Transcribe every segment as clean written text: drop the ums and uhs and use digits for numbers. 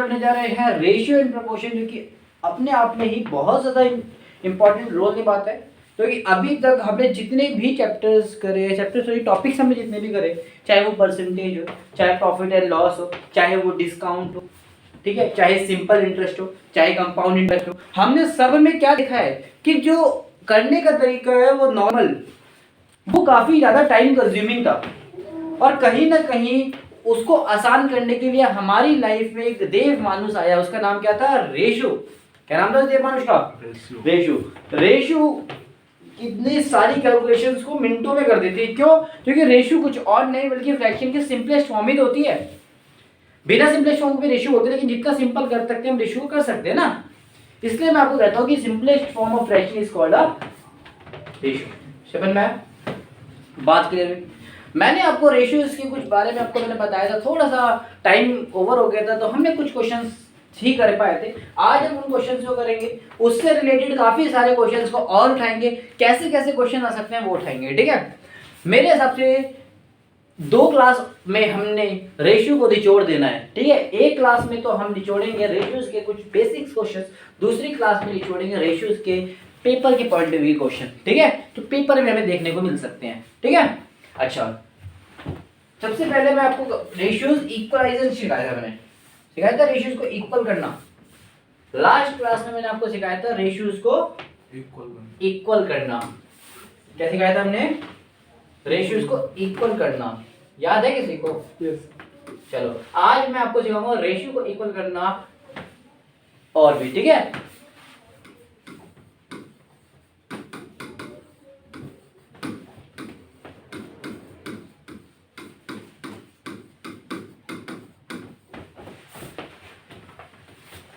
करने जा रहे हैं रेशियो एंड प्रपोर्शन, जो कि अपने आप में ही बहुत ज़्यादा इंपॉर्टेंट रोल निभाता है। क्योंकि अभी तक हमने जितने भी टॉपिक्स हमने जितने भी करे, चाहे वो परसेंटेज हो, चाहे प्रॉफिट एंड लॉस हो, चाहे वो डिस्काउंट हो, ठीक है, चाहे सिंपल इंटरेस्ट हो, चाहे कंपाउंड इंटरेस्ट हो, हमने सब में क्या देखा है कि जो करने का तरीका है वो नॉर्मल, वो काफ़ी ज़्यादा टाइम कंज्यूमिंग था। और कहीं ना कहीं उसको आसान करने के लिए हमारी लाइफ में एक देव मानुष आया, उसका नाम क्या था? रेशो। क्या नाम था देव मानुष का? रेशो कितनी सारी कैलकुलेशंस को मिनटों में कर देती है। क्यों? क्योंकि रेशो कुछ और नहीं बल्कि फ्रैक्शन की सिंपलेस्ट फॉर्म ही होती है। बिना सिंपलेस्ट फॉर्म में रेशो होती है, लेकिन जितना सिंपल कर सकते हैं हम रेशो कर सकते हैं ना। इसलिए मैं आपको कहता हूं कि simplest form of fraction is called a ratio. समझ में बात क्लियर हुई? मैंने आपको रेशियोज के कुछ बारे में आपको मैंने बताया था, थोड़ा सा टाइम ओवर हो गया था तो हमने कुछ क्वेश्चंस ही कर पाए थे। आज हम उन क्वेश्चंस को करेंगे, उससे रिलेटेड काफी सारे क्वेश्चंस को और उठाएंगे, कैसे कैसे क्वेश्चन आ सकते हैं वो उठाएंगे, ठीक है। मेरे हिसाब से 2 क्लास में हमने रेशियो को निचोड़ देना है, ठीक है। एक क्लास में तो हम निचोड़ेंगे रेशियोज के कुछ बेसिक्स क्वेश्चन, दूसरी क्लास में निचोड़ेंगे रेशियोज के पेपर के पॉइंट ऑफ व्यू क्वेश्चन, ठीक है। तो पेपर में हमें देखने को मिल सकते हैं, ठीक है। अच्छा, सबसे पहले मैं आपको रेशियोज इक्वलाइजेशन सिखाया था रेशियोज को इक्वल करना। लास्ट क्लास में मैंने आपको सिखाया था रेशियोज को इक्वल करना। क्या सिखाया था हमने? रेशियोज को इक्वल करना। याद है किसी को? चलो आज मैं आपको सिखाऊंगा रेशियो को इक्वल करना और भी, ठीक है।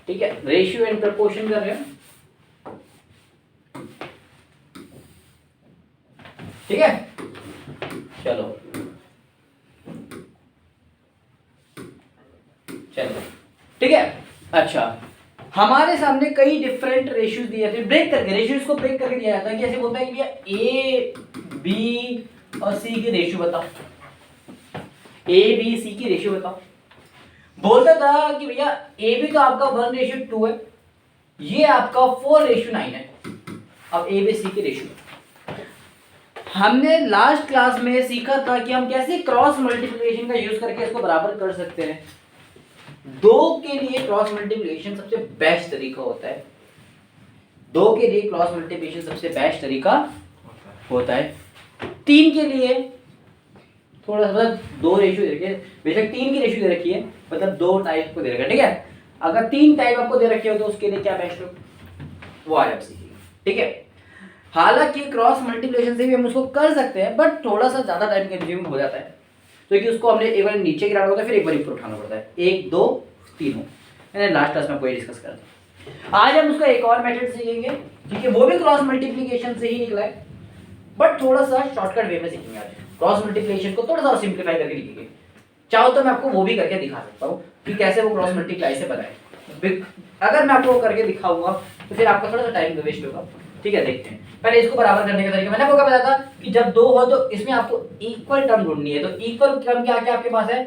ठीक है, रेशियो एंड प्रपोर्शन कर रहे हैं, ठीक है। चलो ठीक है। अच्छा, हमारे सामने कई डिफरेंट रेशियोज दिए थे, ब्रेक करके रेशियोज को ब्रेक करके दिया जाता है। कैसे बोलता है कि भैया ए बी और सी की रेशियो बताओ, ए बी सी की रेशियो बताओ। बोलता था कि भैया ए बी तो आपका 1:2 है, ये आपका 4:9 है। अब ए बी सी की रेशियो हमने लास्ट क्लास में सीखा था कि हम कैसे क्रॉस मल्टीप्लिकेशन का यूज करके इसको बराबर कर सकते हैं। 2 के लिए क्रॉस मल्टीप्लिकेशन सबसे बेस्ट तरीका होता है। 2 के लिए क्रॉस मल्टीप्लिकेशन सबसे बेस्ट तरीका होता है। 3 के लिए थोड़ा सा 2 रेशियो दे रखिए, बेशक 3 की रेशियो दे रखी है, मतलब 2 टाइप को दे रखा है, ठीक है। अगर 3 टाइप आपको दे रखे हो तो उसके लिए क्या बेस्ट हो वो आज आप सीखिए, ठीक है। हालांकि क्रॉस मल्टीप्लिकेशन से भी हम उसको कर सकते हैं, बट थोड़ा सा ज्यादा टाइम कंज्यूम हो जाता है, क्योंकि उसको हमने एक बार नीचे गिराना होता है, फिर एक बार ऊपर उठाना पड़ता है। 1 2 3 मैंने लास्ट क्लास में कोई डिस्कस करा था। आज हम उसका एक और मेथड सीखेंगे, ठीक है, वो भी क्रॉस मल्टीप्लिकेशन से ही निकला है, बट थोड़ा सा शॉर्टकट वे में सीखेंगे। आज क्रॉस मल्टीप्लिकेशन को थोड़ा सा सिंप्लीफाई करके लिखेंगे। चाहो तो मैं आपको वो भी करके दिखा सकता हूँ कि कैसे वो क्रॉस मल्टीप्लाई से बनाए। अगर मैं आपको वो करके दिखाऊंगा तो फिर आपका थोड़ा सा टाइम वेस्ट होगा, ठीक है। देखते हैं पहले इसको बराबर करने का तरीका। मैंने आपको क्या बताया था कि जब 2 हो तो इसमें आपको इक्वल टर्म ढूंढनी है। तो इक्वल टर्म क्या क्या आपके पास है?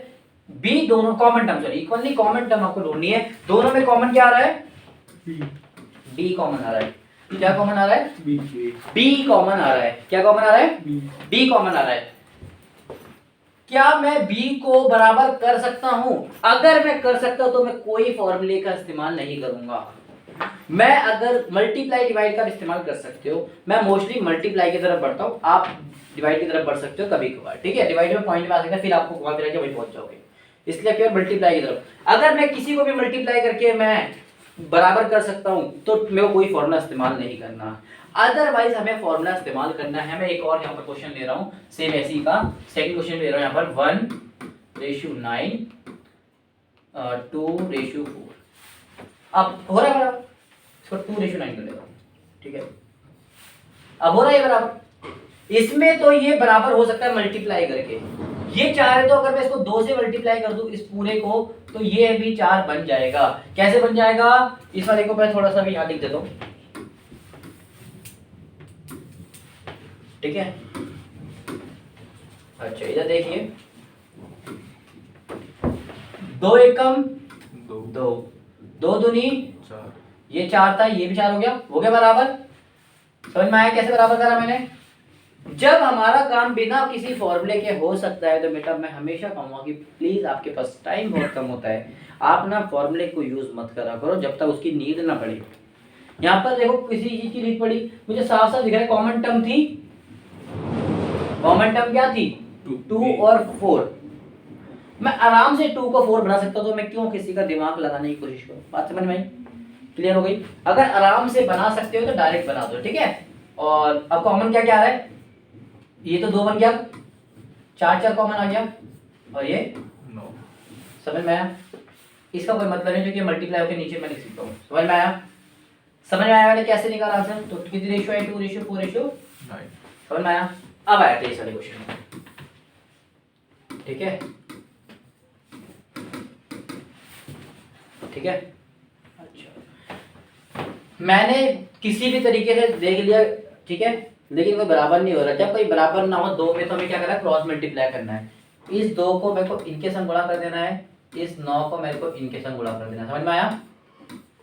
बी, दोनों कॉमन टर्म, सॉरी इक्वल नहीं, कॉमन टर्म आपको ढूंढनी है। दोनों में कॉमन क्या आ रहा है? बी कॉमन आ रहा है। क्या कॉमन आ रहा है? बी कॉमन आ रहा है। क्या कॉमन आ रहा है? बी कॉमन आ रहा है। क्या मैं बी को बराबर कर सकता हूं? अगर मैं कर सकता हूं तो मैं कोई फॉर्मूले का इस्तेमाल नहीं करूंगा। मैं अगर मल्टीप्लाई डिवाइड का इस्तेमाल कर सकते हो, मैं मोस्टली मल्टीप्लाई की तरफ बढ़ता हूं, आप डिवाइड की तरफ बढ़ सकते हो कभी कभार, ठीक है। डिवाइड में पॉइंट में आ सकता है, फिर आपको वहां पे जाके वहीं पहुंच जाओगे, इसलिए केवल मल्टीप्लाई की तरफ। अगर मैं किसी को भी मल्टीप्लाई करके मैं बराबर कर सकता हूं तो मेरे को कोई फॉर्मूला इस्तेमाल नहीं करना। अदरवाइज हमें फॉर्मूला इस्तेमाल करना है। मैं एक और यहाँ पर क्वेश्चन ले रहा हूँ सेम ऐसी का, सेकंड क्वेश्चन ले रहा हूँ यहाँ पर 1:9 2:4। अब हो रहा है बराबर, इसको 2:9 कर लेता हूँ, ठीक है। अब हो रहा है बराबर, इसमें तो ये बराबर हो सकता है मल्टीप्लाई करके। ये 4 है तो अगर मैं इसको 2 से मल्टीप्लाई कर दूं इस पूरे को तो ये भी 4 बन जाएगा। कैसे बन जाएगा? इस वाले को मैं थोड़ा सा भी यहाँ लिख देता हूँ, ठीक है। अच्छा इधर देखिए, 2 एकम 2 2 दूनी 4 ये 4 था, ये भी 4 हो गया बराबर। समझ में आया कैसे बराबर करा मैंने? जब हमारा काम बिना किसी फॉर्मूले के हो सकता है तो बेटा मैं हमेशा कहूंगा कि प्लीज आपके पास टाइम बहुत कम होता है, आप ना फॉर्मूले को यूज मत करा करो जब तक उसकी नीड ना पड़े। यहाँ पर देखो किसी चीज की नीड पड़ी, मुझे साफ साफ दिख रहा है कॉमन टर्म थी। कॉमन टर्म क्या थी? 2 और 4। मैं आराम से 2 को 4 बना सकता, तो मैं क्यों किसी का दिमाग लगाने की कोशिश करूं? बात समझ में आई? क्लियर हो गई? अगर आराम से बना सकते हो तो डायरेक्ट बना दो, ठीक है। और अब कॉमन क्या क्या आ रहा है? ये तो 2 बन गया, 4 4 कॉमन आ गया, और ये 9। समझ में आया? इसका कोई मतलब नहीं क्योंकि मल्टीप्लाई होकर नीचे मैं लिख सकता हूँ। समझ में आया? समझ में आया मैंने कैसे निकाला आंसर? तो कितनी रेशियो है? 2:4:9। समझ में आया? अब आया तेईस वाले क्वेश्चन, ठीक है ठीक है। अच्छा, मैंने किसी भी तरीके से देख लिया, ठीक है, लेकिन कोई बराबर नहीं हो रहा। जब कोई बराबर ना हो 2 में तो हमें क्या करना है? क्रॉस मल्टीप्लाई करना है। इस 2 को मेरे को इनके संग गुणा कर देना है, इस 9 को मेरे को इनके संग गुणा कर देना है। समझ में आया?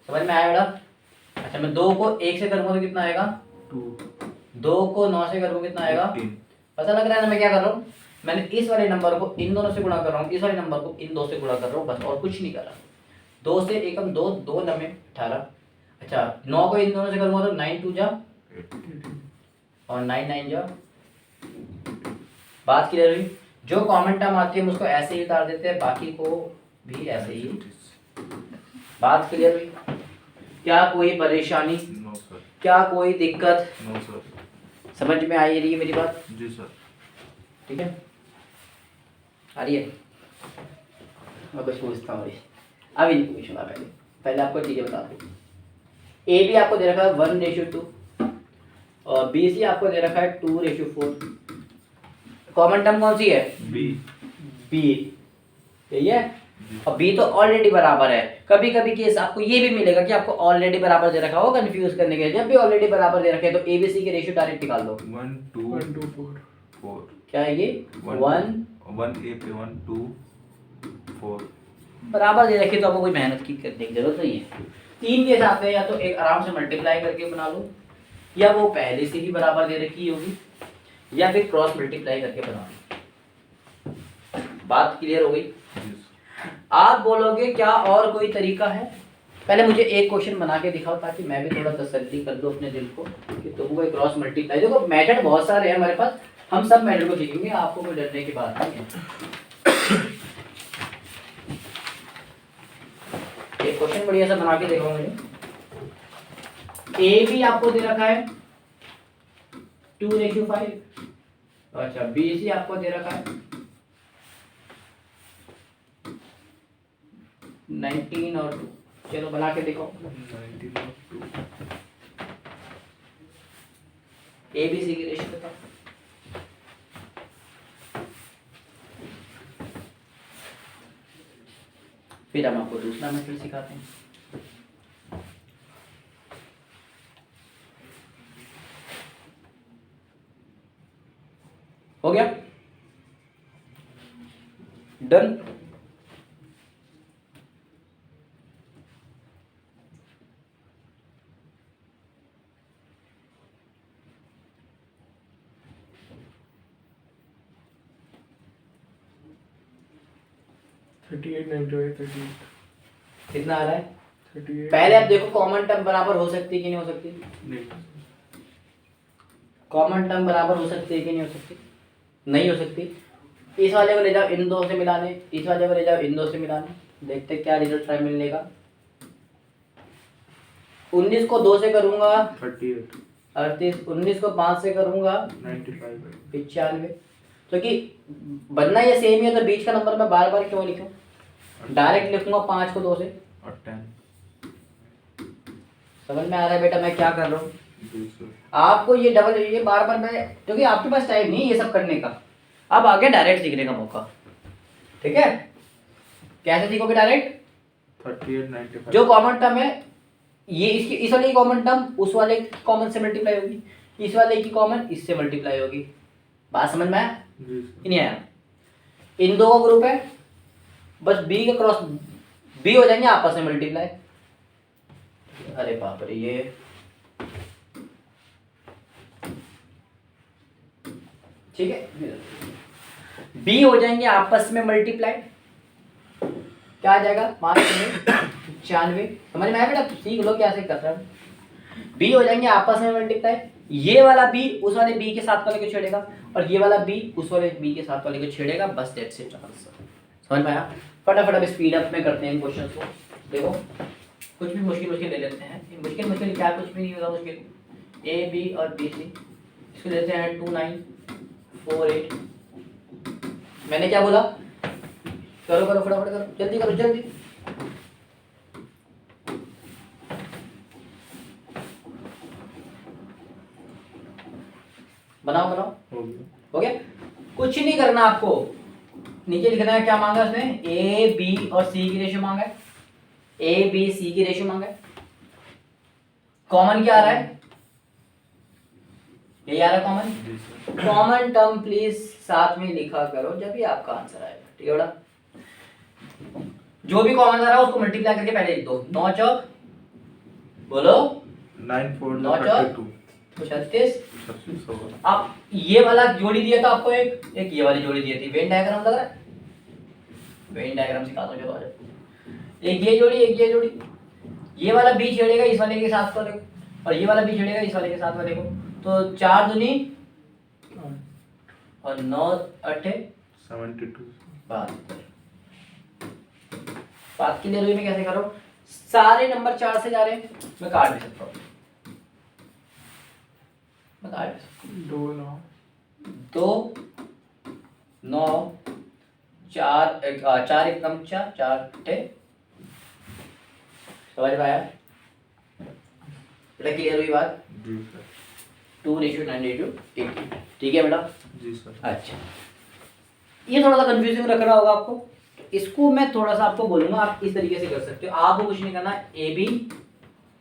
समझ में आया बेटा? अच्छा, मैं 2 को 1 से करूंगा तो कितना आएगा? 2 2 को 9 से करूंगा कितना आएगा? 18। पता लग रहा है ना मैं क्या कर रहा हूँ? मैंने इस वाले नंबर को इन दोनों से गुणा कर रहा हूँ, इस वाले नंबर को इन 2 से गुणा कर रहा हूँ, बस और कुछ नहीं कर रहा। 2 से एकम 2, 2 9 18। अच्छा, 9 को इन दोनों से करूंगा तो 9 2 जा 18 और 9 9 जा। बात क्लियर हुई? जो कॉमन टर्म आती है हम उसको ऐसे ही उतार देते हैं, बाकी को भी ऐसे ही। बात क्लियर हुई? क्या कोई परेशानी? No sir. क्या कोई दिक्कत? No sir. समझ में आई रही है मेरी बात? जी सर। ठीक है, आ रही है? मैं कुछ पूछता हूँ अभी नहीं पूछूंगा, पहले आपको चीज़ें बता दूँ। ए भी आपको दे रखा है 1:2 और बी सी आपको दे रखा है 2:4। कॉमन टर्म कौन सी है? बी। बी, यही है। और बी तो ऑलरेडी बराबर है। कभी कभी केस आपको ये भी मिलेगा कि आपको ऑलरेडी बराबर दे रखा हो, कंफ्यूज करने के लिए। जब भी ऑलरेडी बराबर दे रखे तो ए बी सी के रेशियो डायरेक्ट निकाल दो। 1 2 4 क्या है ये? 1 ए पे 1 2 4 बराबर दे रखे तो आपको कोई मेहनत की करने की जरूरत नहीं है। 3 के साथ है, या तो एक आराम से मल्टीप्लाई करके बना लो, या वो पहले से ही बराबर दे रखी होगी, या फिर क्रॉस मल्टीप्लाई करके बना लो। बात क्लियर हो गई? आप बोलोगे क्या और कोई तरीका है? पहले मुझे एक क्वेश्चन बना के दिखाओ ताकि मैं भी थोड़ा तसल्ली कर दूं अपने दिल को कि तुम कोई क्रॉस मल्टीप्लाई। देखो मेथड बहुत सारे हैं हमारे पास, हम सब मेथड को सीखेंगे, आपको कोई डरने की बात नहीं है। एक क्वेश्चन बढ़िया सा बना के देखो मुझे। ए भी आपको दे रखा है 2:5। अच्छा, बी सी आपको दे रखा है 19 और 2। चलो बना के देखो। 19 और 2 ए बी सी की रेशियो बताओ। फिर हम आपको दूसरा मेथड सिखाते हैं। हो गया? डन? कितना आ रहा है? 38। पहले आप देखो कॉमन टर्म बराबर हो सकती है कि नहीं हो सकती? नहीं। कॉमन टर्म बराबर हो सकती है कि नहीं हो सकती? नहीं हो सकती। इस वाले को ले जाओ इन 2 से मिलाने, इस वाले को ले जाओ इन 2 से मिलाने, देखते क्या रिजल्ट टाइम मिलने का। 19 को 2 से करूंगा 38 38, 19 को 5 से करूंगा 95 95। तो कि बनना ये सेम ही है, तो बीच का नंबर मैं बार बार क्यों लिखूं? डायरेक्ट लिखूंगा 5 को 2 से। और 10। समझ में आ रहा है बेटा मैं क्या कर रहा हूँ? जी सर। आपको ये डबल ये बार बार मैं, क्योंकि आपके पास टाइम नहीं है ये सब करने का, अब आगे डायरेक्ट सीखने का मौका। ठीक है, कैसे सीखोगे डायरेक्ट? 38 95 जो कॉमन टर्म है ये इसकी, इस वाले की कॉमन टर्म उस वाले की कॉमन से मल्टीप्लाई होगी, इस वाले की कॉमन इससे मल्टीप्लाई होगी। बात समझ में आया? जी सर। नहीं आया? इन 2 का ग्रुप है, बस बी का क्रॉस बी हो जाएंगे आपस में मल्टीप्लाई। अरे बाप रे, ये ठीक है, बी हो जाएंगे आपस में मल्टीप्लाई, क्या आ जाएगा 5 95। समझ में आया बेटा, सीख लो कैसे कर रहा है। बी हो जाएंगे आपस में मल्टीप्लाई, ये वाला बी उस वाले बी के साथ वाले को छेड़ेगा और ये वाला बी उस वाले बी के साथ वाले को छेड़ेगा, बस दैट्स इट आंसर। समझ में आया? फटाफट अब स्पीड अप में करते हैं इन क्वेश्चन को। देखो कुछ भी मुश्किल ले लेते हैं, मुश्किल क्या, कुछ भी नहीं होगा मुश्किल। ए बी और बी सी, इसको लेते हैं 2 9 4 8। मैंने क्या बोला, करो फटाफट करो, जल्दी करो जल्दी। बनाओ हो गया। कुछ नहीं करना आपको, नीचे लिखना है क्या मांगा उसने, ए बी और सी की रेशियो मांगा है, ए बी सी की रेशियो मांगा है। कॉमन क्या आ रहा है, ये आ रहा है कॉमन टर्म प्लीज साथ में लिखा करो जब भी आपका आंसर आएगा, ठीक है बेटा। जो भी कॉमन आ रहा है उसको मल्टीप्लाई करके पहले लिख दो। 9 चौक बोलो 9 4 9 चौक 32 36। 36 होगा। अब ये वाला जोड़ी दिया था आपको, एक ये वाली जोड़ी दी थी, वेन डायग्राम लग रहा है, वेन डायग्राम सिखा दो, चलो आ जाओ। एक ये जोड़ी एक ये जोड़ी, ये वाला बी छेड़ेगा इस वाले के साथ वाले को और ये वाला बी छेड़ेगा इस वाले के साथ वाले को, तो 4 दूनी और 9 8 72। बात क्लियर हुई? मैं कैसे करो, सारे नंबर 4 से जा रहे हैं, मैं काट भी सकता हूँ, 2 9 2 9 4 4 1 कम 4 4 8। समझ में आया बेटा, क्लियर हुई बात? जी सर। 2:9:80, ठीक है बेटा? जी सर। अच्छा, ये थोड़ा सा कंफ्यूजिंग लग रहा होगा आपको, इसको मैं थोड़ा सा आपको बोलूंगा, आप इस तरीके से कर सकते हो। आपको कुछ नहीं करना, ए बी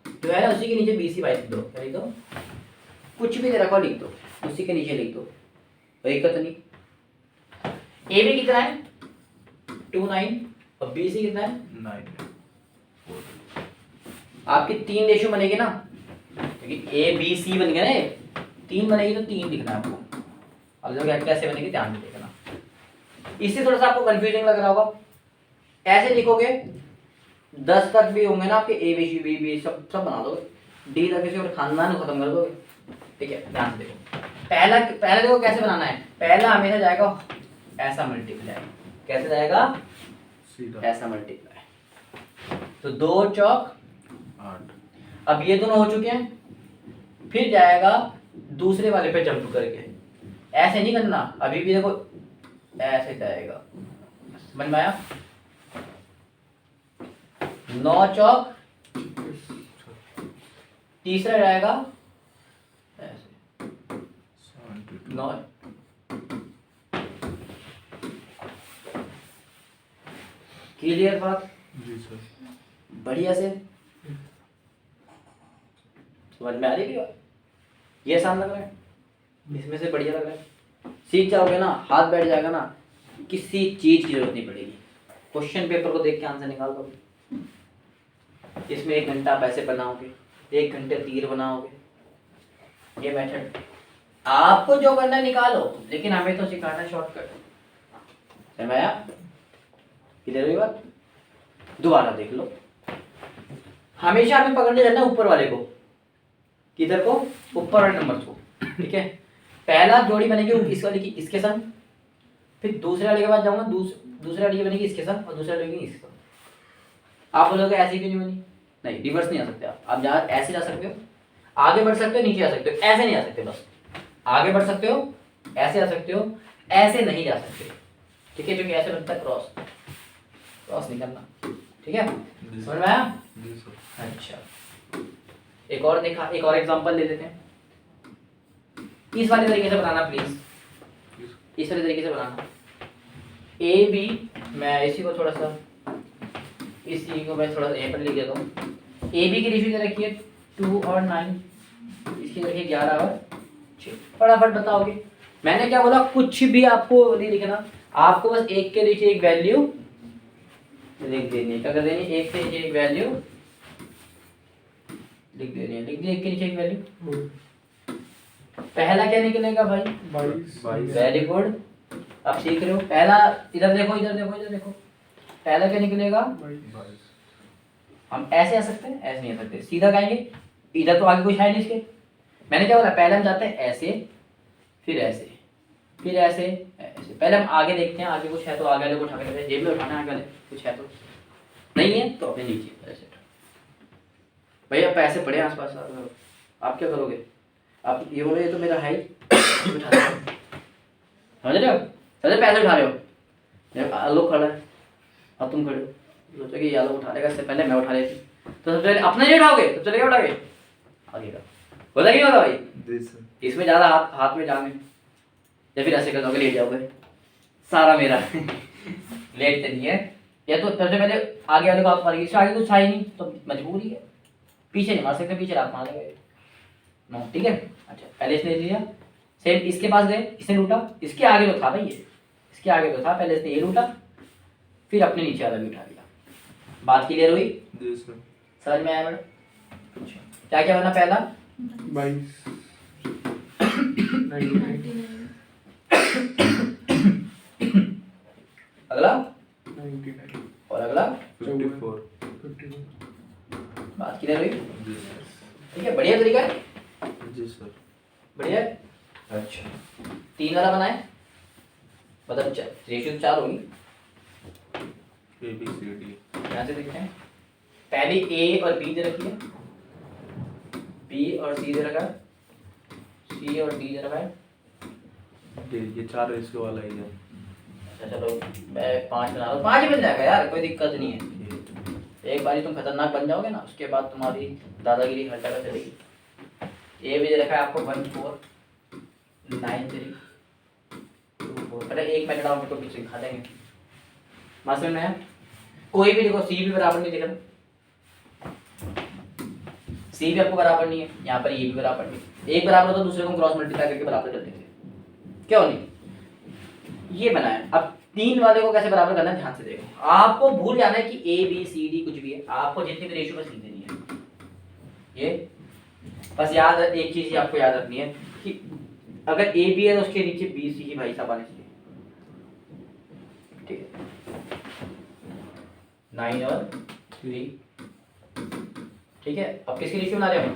जो है ना उसी के नीचे बी सी वाई लिख दो, क्या लिख दो, कुछ भी दे रखा लिख दो, उसी के नीचे लिख दो, वही दिक्कत नहीं। ए बी कितना है 2 9 और बी सी कितना है 9 आपकी 3 रेशियो बनेगी ना, क्योंकि ए बी सी बन गया ना, 3 बनेगी तो 3 लिखना है आपको। अब देखो कैसे बनेगी ध्यान में देखना, इससे थोड़ा सा आपको कंफ्यूजिंग लग रहा होगा। ऐसे लिखोगे 10 तक भी होंगे ना आपके, A B C B B सब बना दोगे, डी तक किसी और खानदान को खत्म कर दोगे, ठीक है? ध्यान से देखो, पहला देखो कैसे बनाना है। पहला हमेशा जाएगा ऐसा मल्टीप्लाई, कैसे जाएगा, सीधा ऐसा मल्टीप्लाई, तो 2 चौक 8। अब ये दोनों हो चुके हैं, फिर जाएगा दूसरे वाले पे जंप करके, ऐसे नहीं करना, अभी भी देखो ऐसे जाएगा, समझ में आया? 9 चौक तीसरा जाएगा ऐसे 9। क्लियर बात? जी सर। बढ़िया से समझ में आ रही है? ये आसान लग रहा है, इसमें से बढ़िया लग रहा है, सीख जाओगे ना, हाथ बैठ जाएगा ना, किसी चीज की जरूरत नहीं पड़ेगी, क्वेश्चन पेपर को देख के आंसर निकाल दो। इसमें 1 घंटा आप ऐसे बनाओगे, 1 घंटे तीर बनाओगे, ये मेथड आपको जो करना है निकालो, लेकिन हमें तो सिखाना है शॉर्टकट। समझ आया? किधर हुई बात? दोबारा देख लो, हमेशा हमें पकड़ने जाना ऊपर वाले को, किधर को, ऊपर वाले नंबर को, ठीक है? पहला जोड़ी बनेगी इस वाले की इसके संग, फिर दूसरे वाले के पास जाऊंगा, दूसरे वाले की बनेगी इसके संग और दूसरे वाले की इसके संग। आप बोलोगे ऐसी क्यों नहीं बनी? नहीं, रिवर्स नहीं आ सकते आप जा ऐसे जा सकते हो, आगे बढ़ सकते हो, नीचे आ सकते हो, ऐसे नहीं आ सकते, बस आगे बढ़ सकते हो, ऐसे आ सकते हो, ऐसे नहीं जा सकते, ठीक है? क्योंकि ऐसे बनता है क्रॉस नहीं करना, ठीक है? समझ में आया? जी सर। अच्छा, एक और एग्जांपल ले लेते हैं, इस वाले तरीके से बनाना प्लीज, इस वाले तरीके से बनाना। ए बी, मैं इसी को थोड़ा सा, इसी को मैं थोड़ा सा यहाँ पर लिख देता हूँ। ए बी की रेशियो दे रखी है 2 और 9, इसकी रखिए 11 और 6। फटाफट बताओगे, मैंने क्या बोला, कुछ भी आपको नहीं लिखना, आपको बस एक के नीचे एक वैल्यू लिख देनी है, क्या कर देनी है, एक के नीचे एक वैल्यू लिख देनी है, लिख दी एक के नीचे एक वैल्यू। पहला क्या निकलेगा भाई, 22। Very good. अब सीख रहे हो, पहला इधर देखो इधर देखो इधर देखो, पहला क्या निकलेगा, 22। हम ऐसे आ सकते हैं, ऐसे नहीं आ सकते, सीधा कहेंगे, इधर तो आगे कुछ है नहीं इसके। मैंने क्या बोला, पहले हम जाते हैं ऐसे, फिर ऐसे, फिर ऐसे ऐसे, पहले हम आगे देखते हैं, आगे कुछ है तो आगे वाले को उठा के रखते हैं, जेब में उठाना है आगे वाले, कुछ है तो, नहीं है तो अपने नीचे ऐसे। भैया पैसे पड़े आसपास, आप क्या करोगे, आप ये बोलो ये तो मेरा है ही, उठा दो। समझ रहे हो, समझे, पैसे उठा रहे हो, आलोक खड़ा है और तुम खड़े हो, सोचो कि ये आलोक उठा लेगा, इससे पहले मैं उठा लेती, तो सबसे पहले अपना नहीं उठाओगे, सबसे पहले क्या उठाओगे, आगे का। होता कि नहीं होता भाई, जी सर। इसमें ज़्यादा हाथ हाथ में जान है, या फिर ऐसे कर दोगे, लेट जाओगे, सारा मेरा लेट नहीं है, या तो सबसे पहले आगे वाले को आप मारेंगे, इससे आगे कुछ था ही नहीं तो मजबूरी है, पीछे नहीं मार सकते, पीछे आप मार देंगे, नो ठीक है। अच्छा पहले इसने लिया, सेम इसके पास गए, इसने लूटा, इसके आगे तो था भाई ये, इसके आगे तो था, पहले इसने ये लूटा, फिर अपने नीचे वाला भी उठा लिया। बात क्लियर हुई, जी सर। समझ में आया मैडम। क्या क्या बना पहला, 22। 99। अगला 99। और अगला, 54। 51। बात क्लियर हुई, जी सर। ठीक है, बढ़िया तरीका है, जी सर। बढ़िया है। अच्छा 3 वाला बनाए, मतलब रेशियो 4 होगी, ए बी सी डी। यहाँ से देखते हैं, पहले ए और बी दे रखी है, बी और सी दे रखा है, सी और डी दे रखा है। ये 4 रेशियो वाला ही है। अच्छा चलो मैं 5 बना रहा हूँ, 5 ही बन जाएगा यार, कोई दिक्कत नहीं है। एक बारी तुम खतरनाक बन जाओगे ना, उसके बाद तुम्हारी दादागिरी हर जगह चलेगी। ए भी दे रखा है आपको 1 4 9 3 2 4, पहले एक मिनट डाउन को पीछे दिखा देंगे, मास्टर में है। कोई भी देखो, सी भी बराबर नहीं दिख रहा, सी भी आपको बराबर नहीं है, यहाँ पर ये भी बराबर नहीं, एक बराबर तो दूसरे को क्रॉस मल्टीप्लाई करके बराबर कर देंगे, क्यों नहीं। ये बनाया, अब 3 वाले को कैसे बराबर करना है ध्यान से देखो, आपको भूल जाना है कि ए बी सी डी कुछ भी है, आपको जितनी भी रेशियो बस लिख देनी है। ये बस याद, एक चीज आपको याद रखनी है कि अगर ए बी है तो उसके नीचे बी सी ही भाई साहब आने चाहिए, ठीक है। 9 और 3, ठीक है। अब किसकी रेशियो बना रहे हो,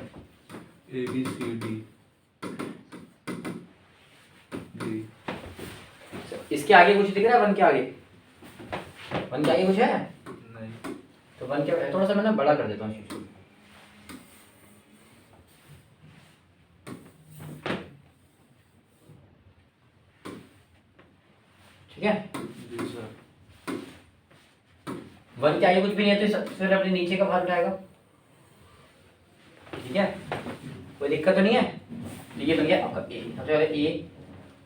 ए बी सी डी जी। इसके आगे कुछ दिख रहा है, 1 के आगे, 1 के आगे कुछ है, नहीं। तो 1 क्या है, थोड़ा सा मैं ना बड़ा कर देता हूँ चीज को। ठीक है, जी सर। 1 के आगे कुछ भी नहीं है तो फिर अपने नीचे का भाग उठाएगा, ठीक है, कोई दिक्कत तो नहीं है। तो ये बन गया आपका ए, सबसे पहले ए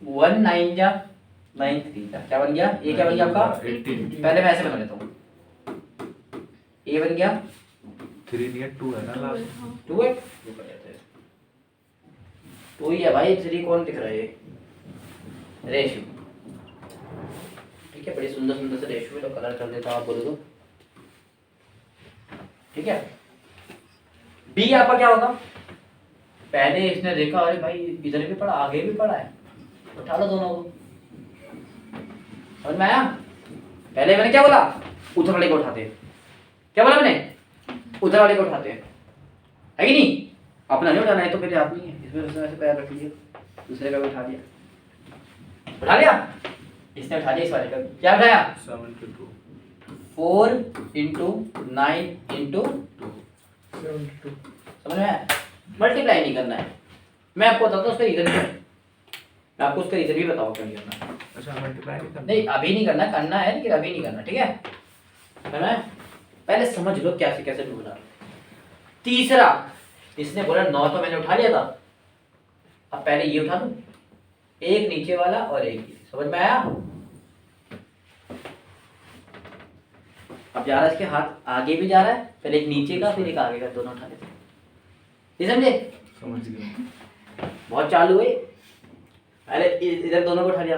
1 9 जा 9 3 जा, क्या बन गया, ए क्या बन गया आपका 18। पहले मैं ऐसे बना लेता हूँ, ए बन गया 3 नहीं है, 2 है ना लास्ट। 2 है, 2 ही है भाई, 3 कौन दिख रहा है, ये रेशियो, ठीक है। बड़ी सुंदर सुंदर से रेशियो में तो कलर कर देता हूँ, आप बोलो तो, ठीक है। बी आपका क्या होगा, पहले इसने देखा अरे भाई इधर भी पड़ा आगे भी पड़ा है, उठा लो दोनों को, समझ में आया। पहले मैंने क्या बोला, उधर वाले को उठाते हैं, क्या बोला मैंने, उधर वाले को उठाते हैं, है कि नहीं, अपना नहीं उठाना है तो मेरे हाथ नहीं है, इसमें उसने ऐसे पैर रख लिया, दूसरे का भी उठा लिया, उठा लिया, इसने उठा लिया, इस वाले का क्या उठाया 72। 4 इंटू 9 इंटू 2। 72। समझ में आया, मल्टीप्लाई नहीं करना है, मैं आपको बताता हूँ उसका रीजन क्या है, मैं आपको उसका रीजन भी बताऊँ क्यों नहीं करना है। अच्छा मल्टीप्लाई नहीं करना। नहीं अभी नहीं करना, करना है लेकिन अभी नहीं करना, ठीक है, है ना। पहले समझ लो कैसे कैसे ढूंढना। तीसरा, इसने बोला 9 तो मैंने उठा लिया था, अब पहले ये उठा लूं, एक नीचे वाला और एक ये, समझ में आया। अब जा रहा है इसके हाथ आगे भी जा रहा है, पहले एक नीचे का फिर एक आगे का, दोनों उठा लेते हैं, ये समझे, समझ गया। बहुत चालू है। पहले इधर दोनों को उठा लिया,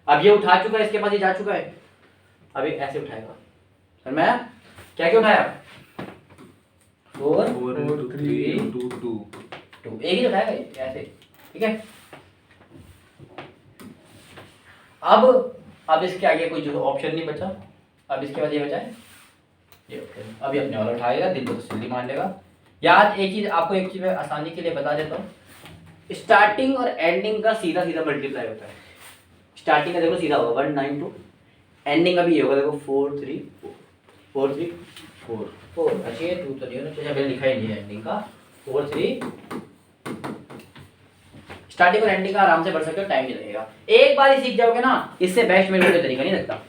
अब ये उठा चुका है, इसके पास ये जा चुका है, अभी ऐसे उठाएगा, और मैं क्या क्या उठाया 4 4 into 3 into 2 2 एक ही उठाएगा ये, ऐसे ठीक है। अब इसके आगे कोई जो ऑप्शन नहीं बचा, अब इसके बाद ये बचा है ये ऑप्शन। अभी अपने वाला उठाएगा, दिल को तसल्ली मान लेगा। याद एक चीज आपको, एक चीज मैं आसानी के लिए बता देता हूँ, स्टार्टिंग और एंडिंग का सीधा सीधा मल्टीप्लाई होता है। स्टार्टिंग का देखो सीधा होगा 192, एंडिंग का भी ये होगा देखो 4 3 4 3 4 4। अच्छा ये 2 तो नहीं होना चाहिए, मैंने लिखा ही नहीं है एंडिंग का 4 3। स्टार्टिंग और एंडिंग का आराम से पढ़ सकते हो, टाइम नहीं लगेगा। एक बार ही सीख जाओगे ना, इससे बेस्ट मेरे को कोई तरीका नहीं लगता,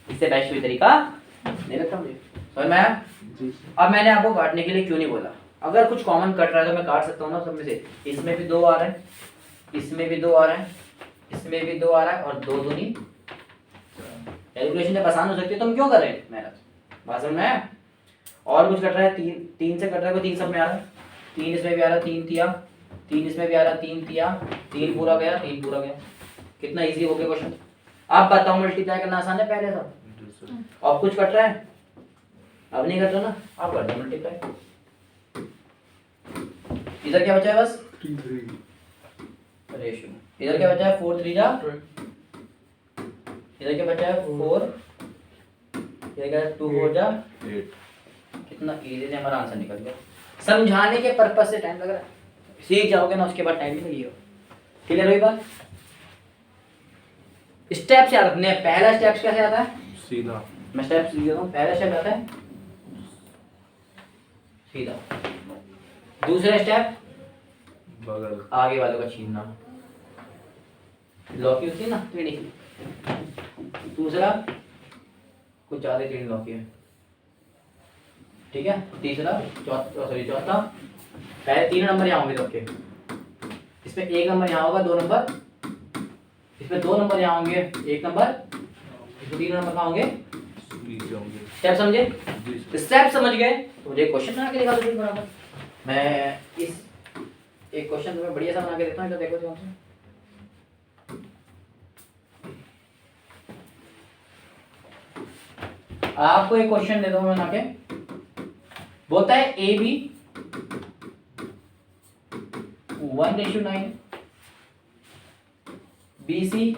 इससे बेस्ट कोई तरीका नहीं लगता मुझे, समझ में आया? अब मैंने आपको काटने के लिए क्यों नहीं बोला, अगर कुछ कॉमन कट रहा है तो मैं काट सकता हूँ ना सब में से। इसमें भी 2 आ रहा है, इसमें भी 2 आ रहा है, इसमें भी 2 आ रहा है, और 2 दूनी कैलकुलेशन जब आसान हो सकती है तो हम क्यों कर रहे हैं मेहनत, बात समझ में आया? और कुछ कट रहा है, 3 से कट रहा है, 3 सब में आ रहा है, 3 इसमें भी आ रहा है, 3 तिया, 3 इसमें भी आ रहा है, 3 तिया, 3 पूरा गया, 3 पूरा गया। कितना इजी हो गया क्वेश्चन। आप बताओ मल्टीप्लाई करना आसान है पहले सब, और कुछ कट रहा है, अब नहीं कट रहा ना, आप कर दो मल्टीप्लाई। इधर क्या बचा है बस 3 3 रेशियो, इधर क्या बचा है 4 3 जा, 12 इधर क्या बचा है 4, इधर क्या 2 4 जा 8। कितना इजी से हमारा आंसर निकल गया। समझाने के पर्पस से टाइम लग रहा है, सीख जाओगे ना उसके बाद टाइम नहीं लगेगा। क्लियर हुई बात? स्टेप्स याद रखने हैं। पहला स्टेप कैसे आता है, सीधा मैं स्टेप्स लिख देता हूं। पहला स्टेप आता है सीधा, दूसरा स्टेप बगल आगे वालों का छीनना, लौकी होती है ना टेढ़ी, दूसरा कुछ ज्यादा टेढ़ी लौकी है, ठीक है। तीसरा चौथा पहले 3 नंबर यहाँ होंगे सबके, इसमें 1 नंबर यहाँ होगा, 2 नंबर इसमें, 2 नंबर यहाँ होंगे, 1 नंबर इसमें, 3 नंबर कहाँ होंगे नीचे होंगे। स्टेप समझे? जी सर। स्टेप समझ गए तो मुझे क्वेश्चन बना के दिखा दो बराबर। मैं इस एक क्वेश्चन तुम्हें बढ़िया सा बना के देता हूँ, तो देखो ध्यान से। आपको एक क्वेश्चन देता हूँ मैं बना के, बोलता है ए बी 1:9, बी सी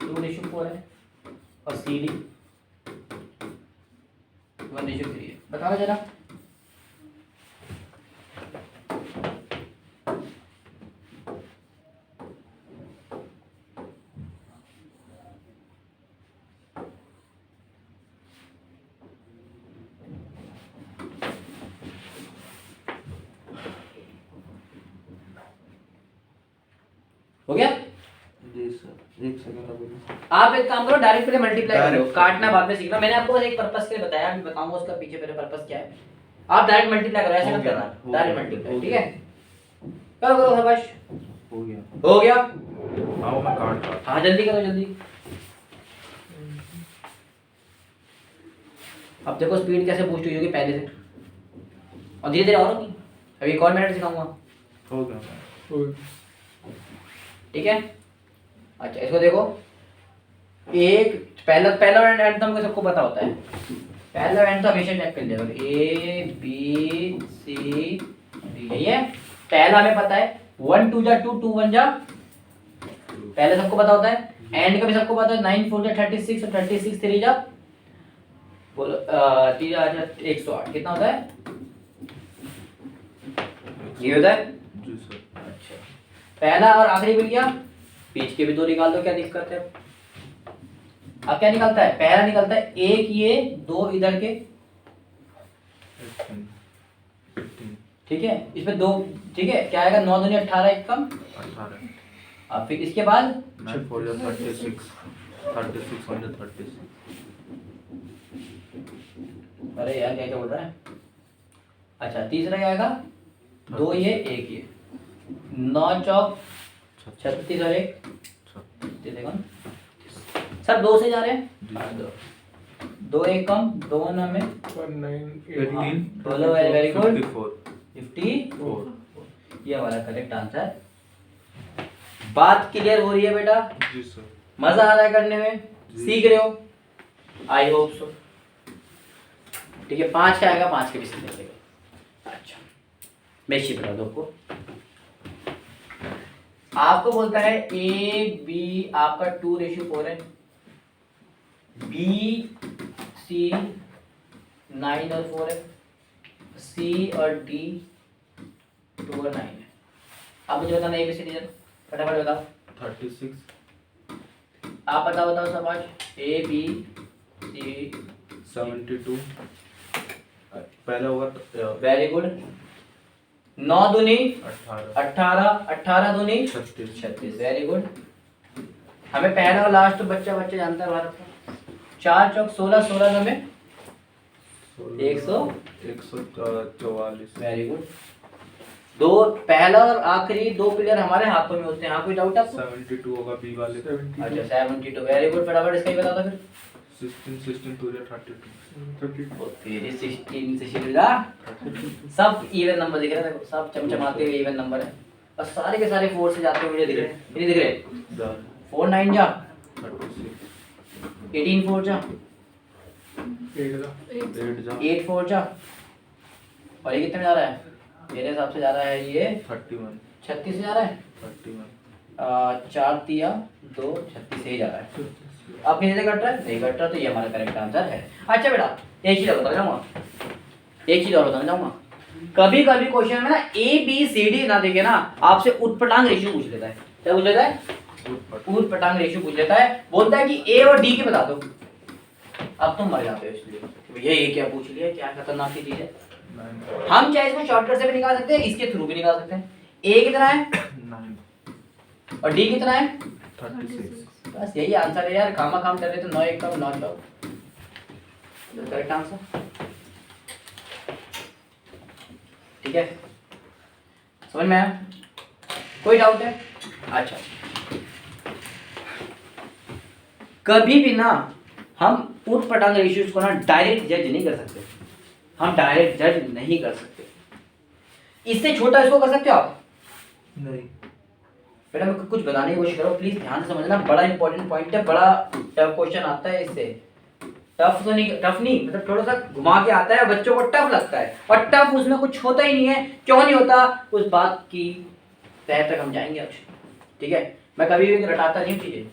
2:4 है, और सी डी 1:3 है। बताओ जरा। हो गया? जी सर, एक सेकंड अभी। आप एक काम करो, डायरेक्ट पहले मल्टीप्लाई करो, Direct। काटना बाद में सीखना। मैंने आपको बस एक पर्पस के लिए बताया, अभी बताऊंगा उसका पीछे मेरे पर्पस क्या है। आप डायरेक्ट मल्टीप्लाई करो, ऐसे हो मत गया, करना, हो डायरेक्ट गया, मल्टीप्लाई, हो ठीक गया। है? करो करो शाबाश, हो गया। हो गया। आओ मैं काट रहा। हाँ जल्दी करो जल्दी। अब देखो स्पीड कैसे बूस्ट हुई होगी पहले से, और धीरे धीरे और होगी। अभी एक और मिनट सिखाऊंगा, हो गया। ठीक है? अच्छा इसको देखो, एक पहला पहला एंड तो हमको सबको पता होता है, पहला एंड तो हमेशा चेक कर लिया ए बी सी डी, यही है पहला, हमें पता है 1 2 जा 2 2 1 जा, पहले सबको पता होता है। एंड का भी सबको पता है, 9 4 जा 36 और 36 3 जा बोलो 3 जा 108, कितना होता है? ये होता है। जी सर। अच्छा पहला और आखिरी मिल गया, बीच के भी 2 निकाल दो, क्या दिक्कत है? अब क्या निकलता है? पहला निकलता है 1 ये 2 इधर के, 15 ठीक है। इसमें 2, ठीक है, क्या आएगा 9 दूनी 18, एक कम। 18। अब फिर इसके बाद 9 4 जा 36 36 1 जा 36। अरे यार क्या क्या बोल रहा है? अच्छा तीसरा क्या आएगा? 2 ये 1 ये, 9 चौक 36 और 1 देखो सर 2 से जा रहे हैं, जी। 2 1 कम, 2 9 में 18 बोलो, वेरी गुड 54 54, ये हमारा करेक्ट आंसर। बात क्लियर हो रही है बेटा? जी सर। मजा आ रहा है करने में? जी। सीख रहे हो? I hope so. ठीक है, 5 का आएगा, 5 के भी सीधे देगा। अच्छा बेशी बता दो आपको, आपको बोलता है ए बी आपका 2:4 है, बी सी 9 और 4 है, सी और डी 2 और 9 है। आप मुझे बताना ABCD जरा फटाफट बताओ। 36 आप बताओ सब आज। A B C 72 पहला होगा वेरी गुड। 9 दूनी 18 18, 18 दूनी 36 36, वेरी गुड। हमें पहला और लास्ट बच्चा जानता है भारत का। 4 चौक 16, 16 हमें 144 वेरी गुड। दो पहला और आखिरी 2 प्लेयर हमारे हाथों में होते हैं। हाँ कोई डाउट आपको? 72 होगा बी वाले। अच्छा 72, वेरी गुड। फटाफट इसका ही बता दो फिर। 16 2 32 वो तेरी 16 से शिल्ला सब इवन नंबर दिख रहे हैं, देखो सब चमचमाते हुए इवन नंबर है और सारे के सारे 4 से जाते हुए मुझे दिख रहे हैं। ये नहीं दिख रहे? 4 9 जा 36 18 4 जा 8 जा 8 4 जा और ये कितने में जा रहा है? मेरे हिसाब से जा रहा है ये 31 36 से जा रहा है। 31 4 तिया 2 36 से ही जा रहा है। अब किसी से कट रहा है? नहीं कट रहा, तो ये हमारा करेक्ट आंसर है। अच्छा बेटा एक चीज और बताना चाहूंगा, एक चीज और बताना चाहूंगा। कभी कभी क्वेश्चन में ना ABCD ना देखे ना आपसे उटपटांग रेशियो पूछ लेता है। क्या पूछ लेता है? उटपटांग रेशियो पूछ लेता है। बोलता है कि A और D की बता दो। अब तुम मर जाते हो इसलिए भैया ये क्या पूछ लिया, क्या खतरनाक सी चीज है। हम चाहे इसको शॉर्टकट से भी निकाल सकते हैं, इसके थ्रू भी निकाल सकते हैं। A कितना है 9 और D कितना है? 36 बस यही आंसर है यार। खामा खाम कर रहे तो 9 1 कम 9 4 करेक्ट आंसर। ठीक है समझ में आया? कोई डाउट है? अच्छा कभी भी ना हम उट पटांग रेशियोज को ना डायरेक्ट जज नहीं कर सकते। हम डायरेक्ट जज नहीं कर सकते। इससे छोटा इसको कर सकते हो आप? नहीं। बेटा मैं कुछ बताने की कोशिश करो, प्लीज ध्यान से समझना। बड़ा इंपॉर्टेंट पॉइंट है, बड़ा टफ क्वेश्चन आता है इससे। टफ तो नहीं, टफ नहीं मतलब थोड़ा सा घुमा के आता है, बच्चों को टफ लगता है और टफ उसमें कुछ होता ही नहीं है। क्यों नहीं होता उस बात की तह तक हम जाएंगे आज। ठीक है मैं कभी भी रटाता नहीं चीजें।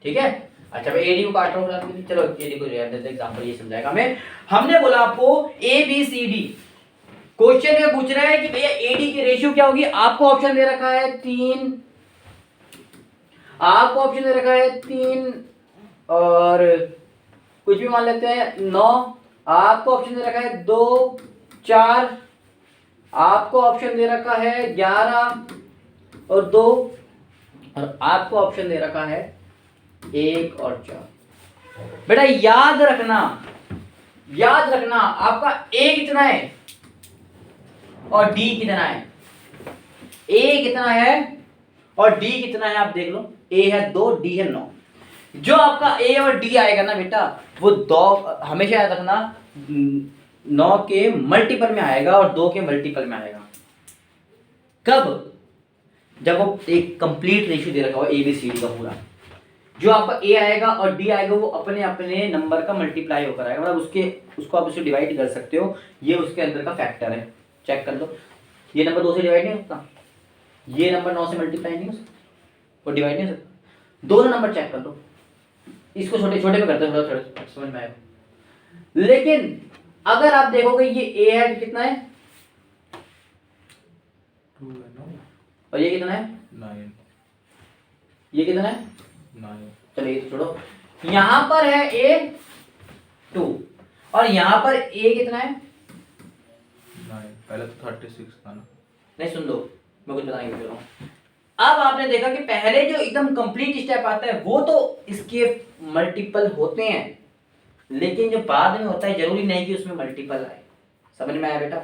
ठीक है अच्छा मैं AD को काट रहा हूँ, चलो AD को एग्जांपल ये समझाएगा हमें। हमने बोला आपको ABCD क्वेश्चन में पूछ रहा है कि भैया AD की रेशियो क्या होगी। आपको ऑप्शन दे रखा है 3, आपको ऑप्शन दे रखा है 3 और कुछ भी मान लेते हैं 9, आपको ऑप्शन दे रखा है 2 4, आपको ऑप्शन दे रखा है 11 और 2 और आपको ऑप्शन दे रखा है 1 और 4। बेटा याद रखना आपका A कितना है और D कितना है। A कितना है और D कितना है आप देख लो। A है 2, D है 9। जो आपका A और D आएगा ना बेटा वो 2 हमेशा याद रखना 9 के मल्टीपल में आएगा और 2 के मल्टीपल में आएगा। कब? जब वो एक कंप्लीट रेशियो दे रखा हो ABCD का पूरा। जो आपका A आएगा और D आएगा वो अपने अपने नंबर का मल्टीप्लाई होकर आएगा, मतलब उसको आप उससे डिवाइड कर सकते हो। ये उसके अंदर का फैक्टर है, चेक कर लो। ये नंबर 2 से डिवाइड नहीं होता, ये नंबर 9 से मल्टीप्लाई नहीं हो सकता, वो डिवाइड नहीं हो सकता। दोनों नंबर चेक कर लो। इसको छोटे छोटे में करते हैं थोड़ा समझ में आएगा। लेकिन अगर आप देखोगे ये A है कितना है 2 है ना और ये कितना है 9 ये कितना है 9 चलो ये तो छोड़ो। यहां पर है A 2 और यहां पर A कितना है 9 पहले तो 36 था ना। नहीं सुन लो मैं कुछ बताने की रहा हूं। अब आपने देखा कि पहले जो एकदम कंप्लीट स्टेप आता है वो तो इसके मल्टीपल होते हैं, लेकिन जो बाद में होता है जरूरी नहीं कि उसमें मल्टीपल आए। समझ में आया बेटा?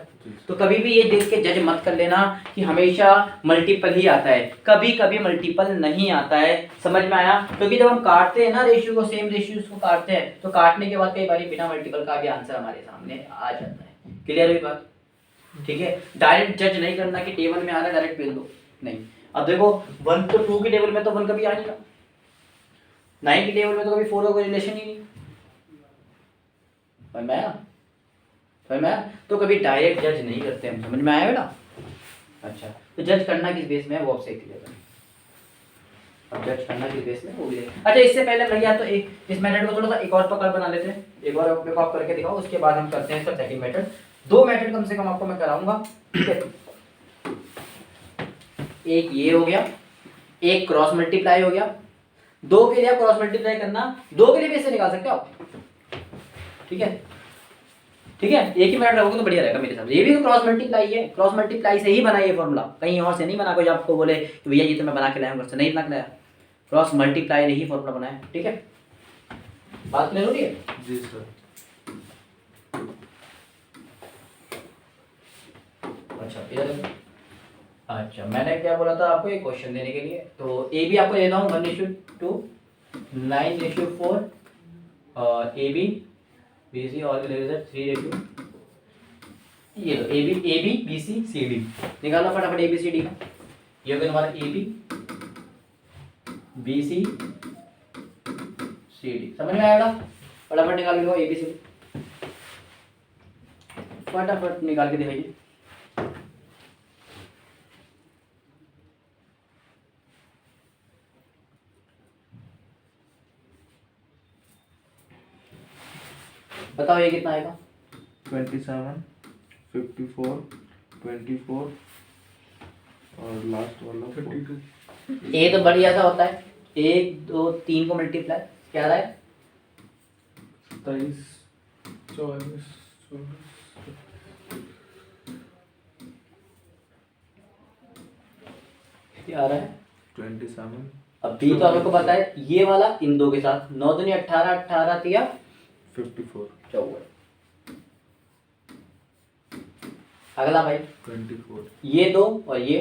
तो कभी भी ये देख के जज मत कर लेना कि हमेशा मल्टीपल ही आता है, कभी कभी मल्टीपल नहीं आता है। समझ में आया? क्योंकि जब हम काटते हैं ना रेशियो को, सेम रेशियो को काटते हैं तो काटने के बाद कई बार बिना मल्टीपल का भी आंसर हमारे सामने आ जाता है। क्लियर हुई बात? ठीक है डायरेक्ट जज नहीं करना कि टेबल में आ रहा है डायरेक्ट पेल दो, नहीं। अब देखो 1 तो 2 की टेबल में तो 1 कभी आ नहीं रहा, 9 की टेबल में तो कभी 4 का कोई रिलेशन ही नहीं। समझ में आया? समझ में आया? तो कभी डायरेक्ट जज नहीं करते हम, समझ में आया बेटा? अच्छा, तो जज करना किस बेस में है वो आपसे क्लियर करें। अब जज करना किस बेस में वो भी देखें। अच्छा, इससे पहले भैया तो एक इस मेथड को थोड़ा सा एक और पकड़ बना लेते हैं, एक और अपने को आप करके दिखाओ, उसके बाद हम करते हैं इसका सेकंड मेथड। 2 मेथड कम से कम आपको मैं कराऊंगा, ठीक है? एक ये हो गया, एक क्रॉस मल्टीप्लाई हो गया। 2 के लिए आप क्रॉस मल्टीप्लाई करना, 2 के लिए भी ऐसे निकाल सकते हो आप, ठीक है? ठीक है, एक ही मेथड रखोगे तो बढ़िया रहेगा मेरे हिसाब से। ये भी क्रॉस मल्टीप्लाई है, क्रॉस मल्टीप्लाई से ही बना ये फॉर्मूला, कहीं और से नहीं बना। कोई आपको बोले कि भैया ये तो मैं बना के लाया हूं घर से, नहीं बना के लाया, क्रॉस मल्टीप्लाई ने ही फॉर्मूला बनाया, ठीक है? बात क्लियर हो रही है? जी सर। अच्छा, इधर देखो। अच्छा, मैंने क्या बोला था आपको एक क्वेश्चन देने के लिए, तो ए बी आपको देना हूँ 1:2, 9:4, और ए बी बी सी और 3:, ये लो A B B C C D निकालो फटाफट, ए बी सी डी का। ये हो गया तुम्हारा A B B C C D, समझ में आएगा? फटाफट निकाल के देखो ए बी सी डी, फटाफट निकाल के दिखाइए। बताओ ये कितना आएगा? 27, 54, 24 और लास्ट वाला 32 ए तो बढ़िया सा होता है, 1 2 3 को मल्टीप्लाई क्या रहा है? 27 24 क्या आ रहा है? 27, अब बी तो हमको पता है, ये वाला इन दो के साथ 9 दूनी 18, 18 तिया 54, 54। अगला भाई 24, ये 2 और ये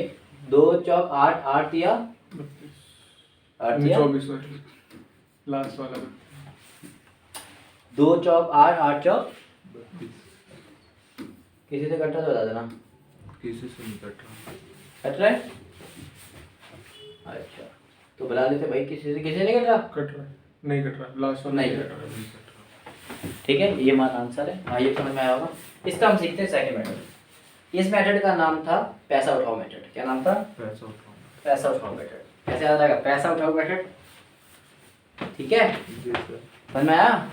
2 चौक 8, 8 तिया 8 तिया 24 लास्ट वाला 2 चौक 8, 8 चौक 32। किसी से कट रहा तो बता देना। किसी से नहीं कट रहा। कट रहा है? अच्छा, तो बुला लेते भाई, किसी से नहीं कट रहा? कट रहा है, नहीं कट रहा, लास्ट वाला नहीं नहीं कट कट रहा। नहीं कट रहा। ठीक है, ये हमारा आंसर है। हाँ, ये समझ में आया होगा। इसका हम सीखते हैं सेकंड मेथड। इस मेथड का नाम था पैसा उठाओ मेथड। क्या नाम था? पैसा उठाओ। पैसा उठाओ मेथड। कैसे याद आएगा? पैसा उठाओ मेथड, ठीक है? जी सर। समझ में आया?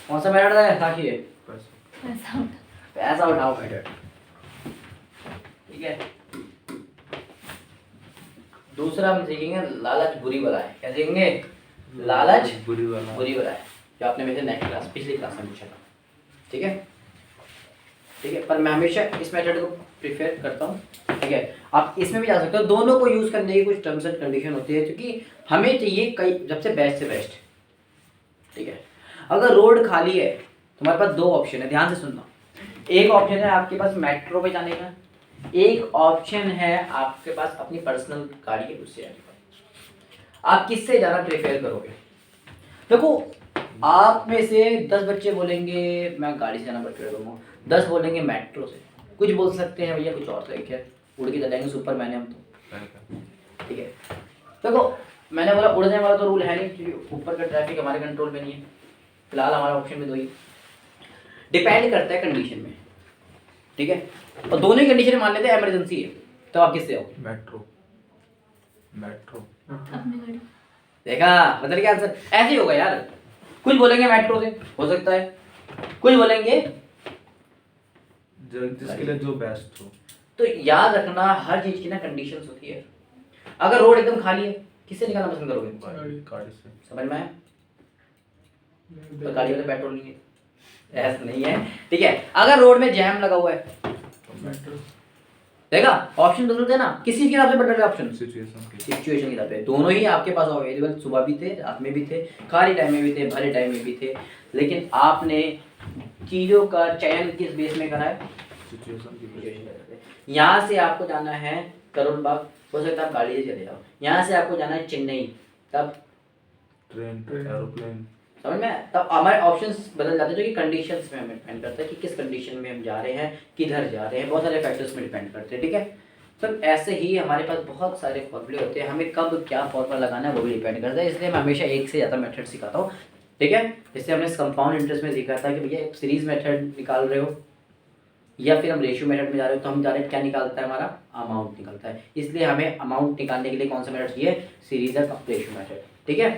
कौन सा मेथड है? साक्षी है, पैसा पैसा उठाओ मेथड, ठीक है? दूसरा हम सीखेंगे लालच बुरी बला है। क्या सीखेंगे? लालच बुरी वाला। बुरी बला है, जो आपने मेरे से नेक्स्ट क्लास पिछली क्लास में पूछा था, ठीक है? ठीक है, पर मैं हमेशा इस मेथड को प्रेफर करता हूँ, ठीक है? आप इसमें भी जा सकते हो, दोनों को यूज़ करने की कुछ टर्म्स एंड कंडीशन होती है, क्योंकि हमें चाहिए कई जब से बेस्ट, ठीक है? अगर रोड खाली है, तुम्हारे पास 2 ऑप्शन है, ध्यान से सुनना। एक ऑप्शन है आपके पास मेट्रो पे जाने का, एक ऑप्शन है आपके पास अपनी पर्सनल गाड़ी है उससे जाने का। आप किससे जाना प्रेफर करोगे? देखो, आप में से 10 बच्चे बोलेंगे मैं गाड़ी से जाना प्रेफर करूँगा, 10 बोलेंगे मेट्रो से, कुछ बोल सकते हैं भैया कुछ और से, खैर उड़ के चलेंगे, सुपरमैन है हम तो, ठीक है? देखो, मैंने बोला उड़ने वाला तो रूल है नहीं, क्योंकि ऊपर का ट्रैफिक हमारे कंट्रोल में नहीं है। फिलहाल हमारा ऑप्शन में 2 ही, डिपेंड करता है कंडीशन में, ठीक है? और दोनों ही कंडीशन मान लेते हैं इमरजेंसी है, तो आप किससे आओ? मेट्रो। मेट्रो। अपनी गाड़ी। देखा, बदल गया आंसर। ऐसे ही होगा यार, कुछ बोलेंगे मेट्रो से, हो सकता है कुछ बोलेंगे जिसके लिए जो बेस्ट हो। तो याद रखना हर चीज की ना कंडीशंस होती है। अगर रोड एकदम खाली है, किससे निकालना पसंद करोगे? गाड़ी से। समझ में आया? तो गाड़ी में तो पेट्रोल नहीं है, ऐसा नहीं है, ठीक है? अगर रोड में जैम लगा हुआ है, मेट्रो देखा ऑप्शन बदलते हैं ना, किसी के हिसाब से बदल रहे ऑप्शन, सिचुएशन के। सिचुएशन के हिसाब से। दोनों ही आपके पास अवेलेबल, सुबह भी थे, रात में भी थे, खाली टाइम में भी थे, भरे टाइम में भी थे, लेकिन आपने चीज़ों का चयन किस बेस में करा है? सिचुएशन की। यहाँ से आपको जाना है करोल बाग, हो सकता है आप गाड़ी से चले जाओ। यहाँ से आपको जाना है चेन्नई, तब ट्रेन, एरोप्लेन। समझ में? तब हमारे ऑप्शंस बदल जाते हैं, जो कि कंडीशंस में हमें डिपेंड करता है कि किस कंडीशन में हम जा रहे हैं, किधर जा रहे हैं, बहुत सारे फैक्टर्स में डिपेंड करते हैं, ठीक है? तो ऐसे ही हमारे पास बहुत सारे फॉर्मूले होते हैं, हमें कब क्या फॉर्मूला लगाना है वो भी डिपेंड करता है, इसलिए मैं हमेशा एक से ज़्यादा मेथड सिखाता हूँ। ठीक है। जैसे हमने कंपाउंड इंटरेस्ट में सीखा था कि भैया एक सीरीज मेथड निकाल रहे हो या फिर हम रेशियो मेथड में जा रहे हो तो हम डायरेक्ट क्या निकालता है, हमारा अमाउंट निकलता है। इसलिए हमें अमाउंट निकालने के लिए कौन सा मेथड चाहिए, सीरीज या रेशियो मेथड, ठीक है।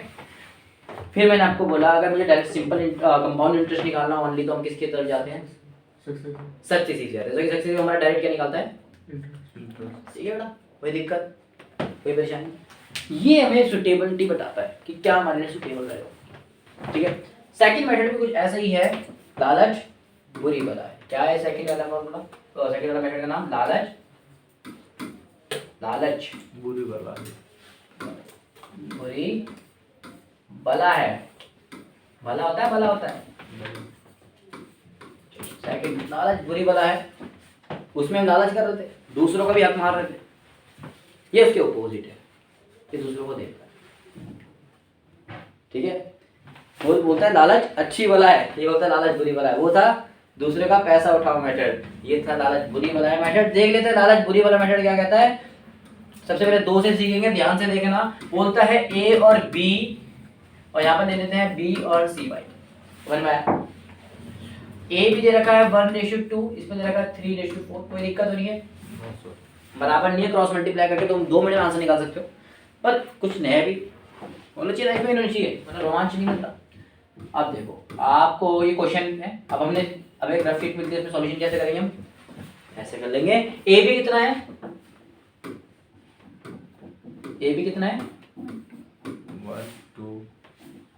फिर मैंने आपको बोला अगर मुझे डायरेक्ट सिंपल कंपाउंड इंटरेस्ट निकालना ओनली तो हम किसकी तरफ जाते हैं, सक्सेसिव जाते हैं। तो सक्सेसिव हमारा डायरेक्ट क्या निकालता है, ठीक है बेटा, कोई दिक्कत कोई परेशानी। ये हमें सुटेबिलिटी बताता है कि क्या हमारे लिए सुटेबल रहेगा, ठीक है। सेकंड मेथड भी कुछ ऐसा ही है, लालच बुरी बला है। क्या है सेकंड वाला फॉर्मूला, तो सेकंड वाला मेथड का नाम लालच बुरी बला है। बुरी बला है। भला होता है, भला होता है। सेकंड लालच बुरी बला है, उसमें हम लालच कर रहे थे, दूसरों का भी हक मार रहे थे। ये उसके अपोजिट है कि दूसरों को देखता है, ठीक है। वो बोलता है लालच अच्छी बला है, ये बोलता है लालच बुरी बला है। वो था दूसरे का पैसा उठाओ मेथड, ये था लालच बुरी बला है मेथड। देख लेते हैं लालच बुरी वाला मेथड क्या कहता है। सबसे पहले दो से सीखेंगे, ध्यान से देखना। बोलता है ए और बी, और यहाँ पर दे देते हैं बी और सी बाई वन में। ए भी दे रखा है 1:2, इसमें दे रखा है 3:4। कोई दिक्कत नहीं है, बराबर नहीं है, क्रॉस मल्टीप्लाई करके तुम 2 मिनट में आंसर निकाल सकते हो। पर कुछ नया भी होना चाहिए, लाइफ में होना चाहिए, मतलब रोमांच नहीं मिलता। अब देखो आपको ये क्वेश्चन है, अब हमने अब एक रफ शीट मिलती है, इसमें सॉल्यूशन कैसे करेंगे हम, ऐसे कर लेंगे। ए भी कितना है, ए भी कितना है 1 2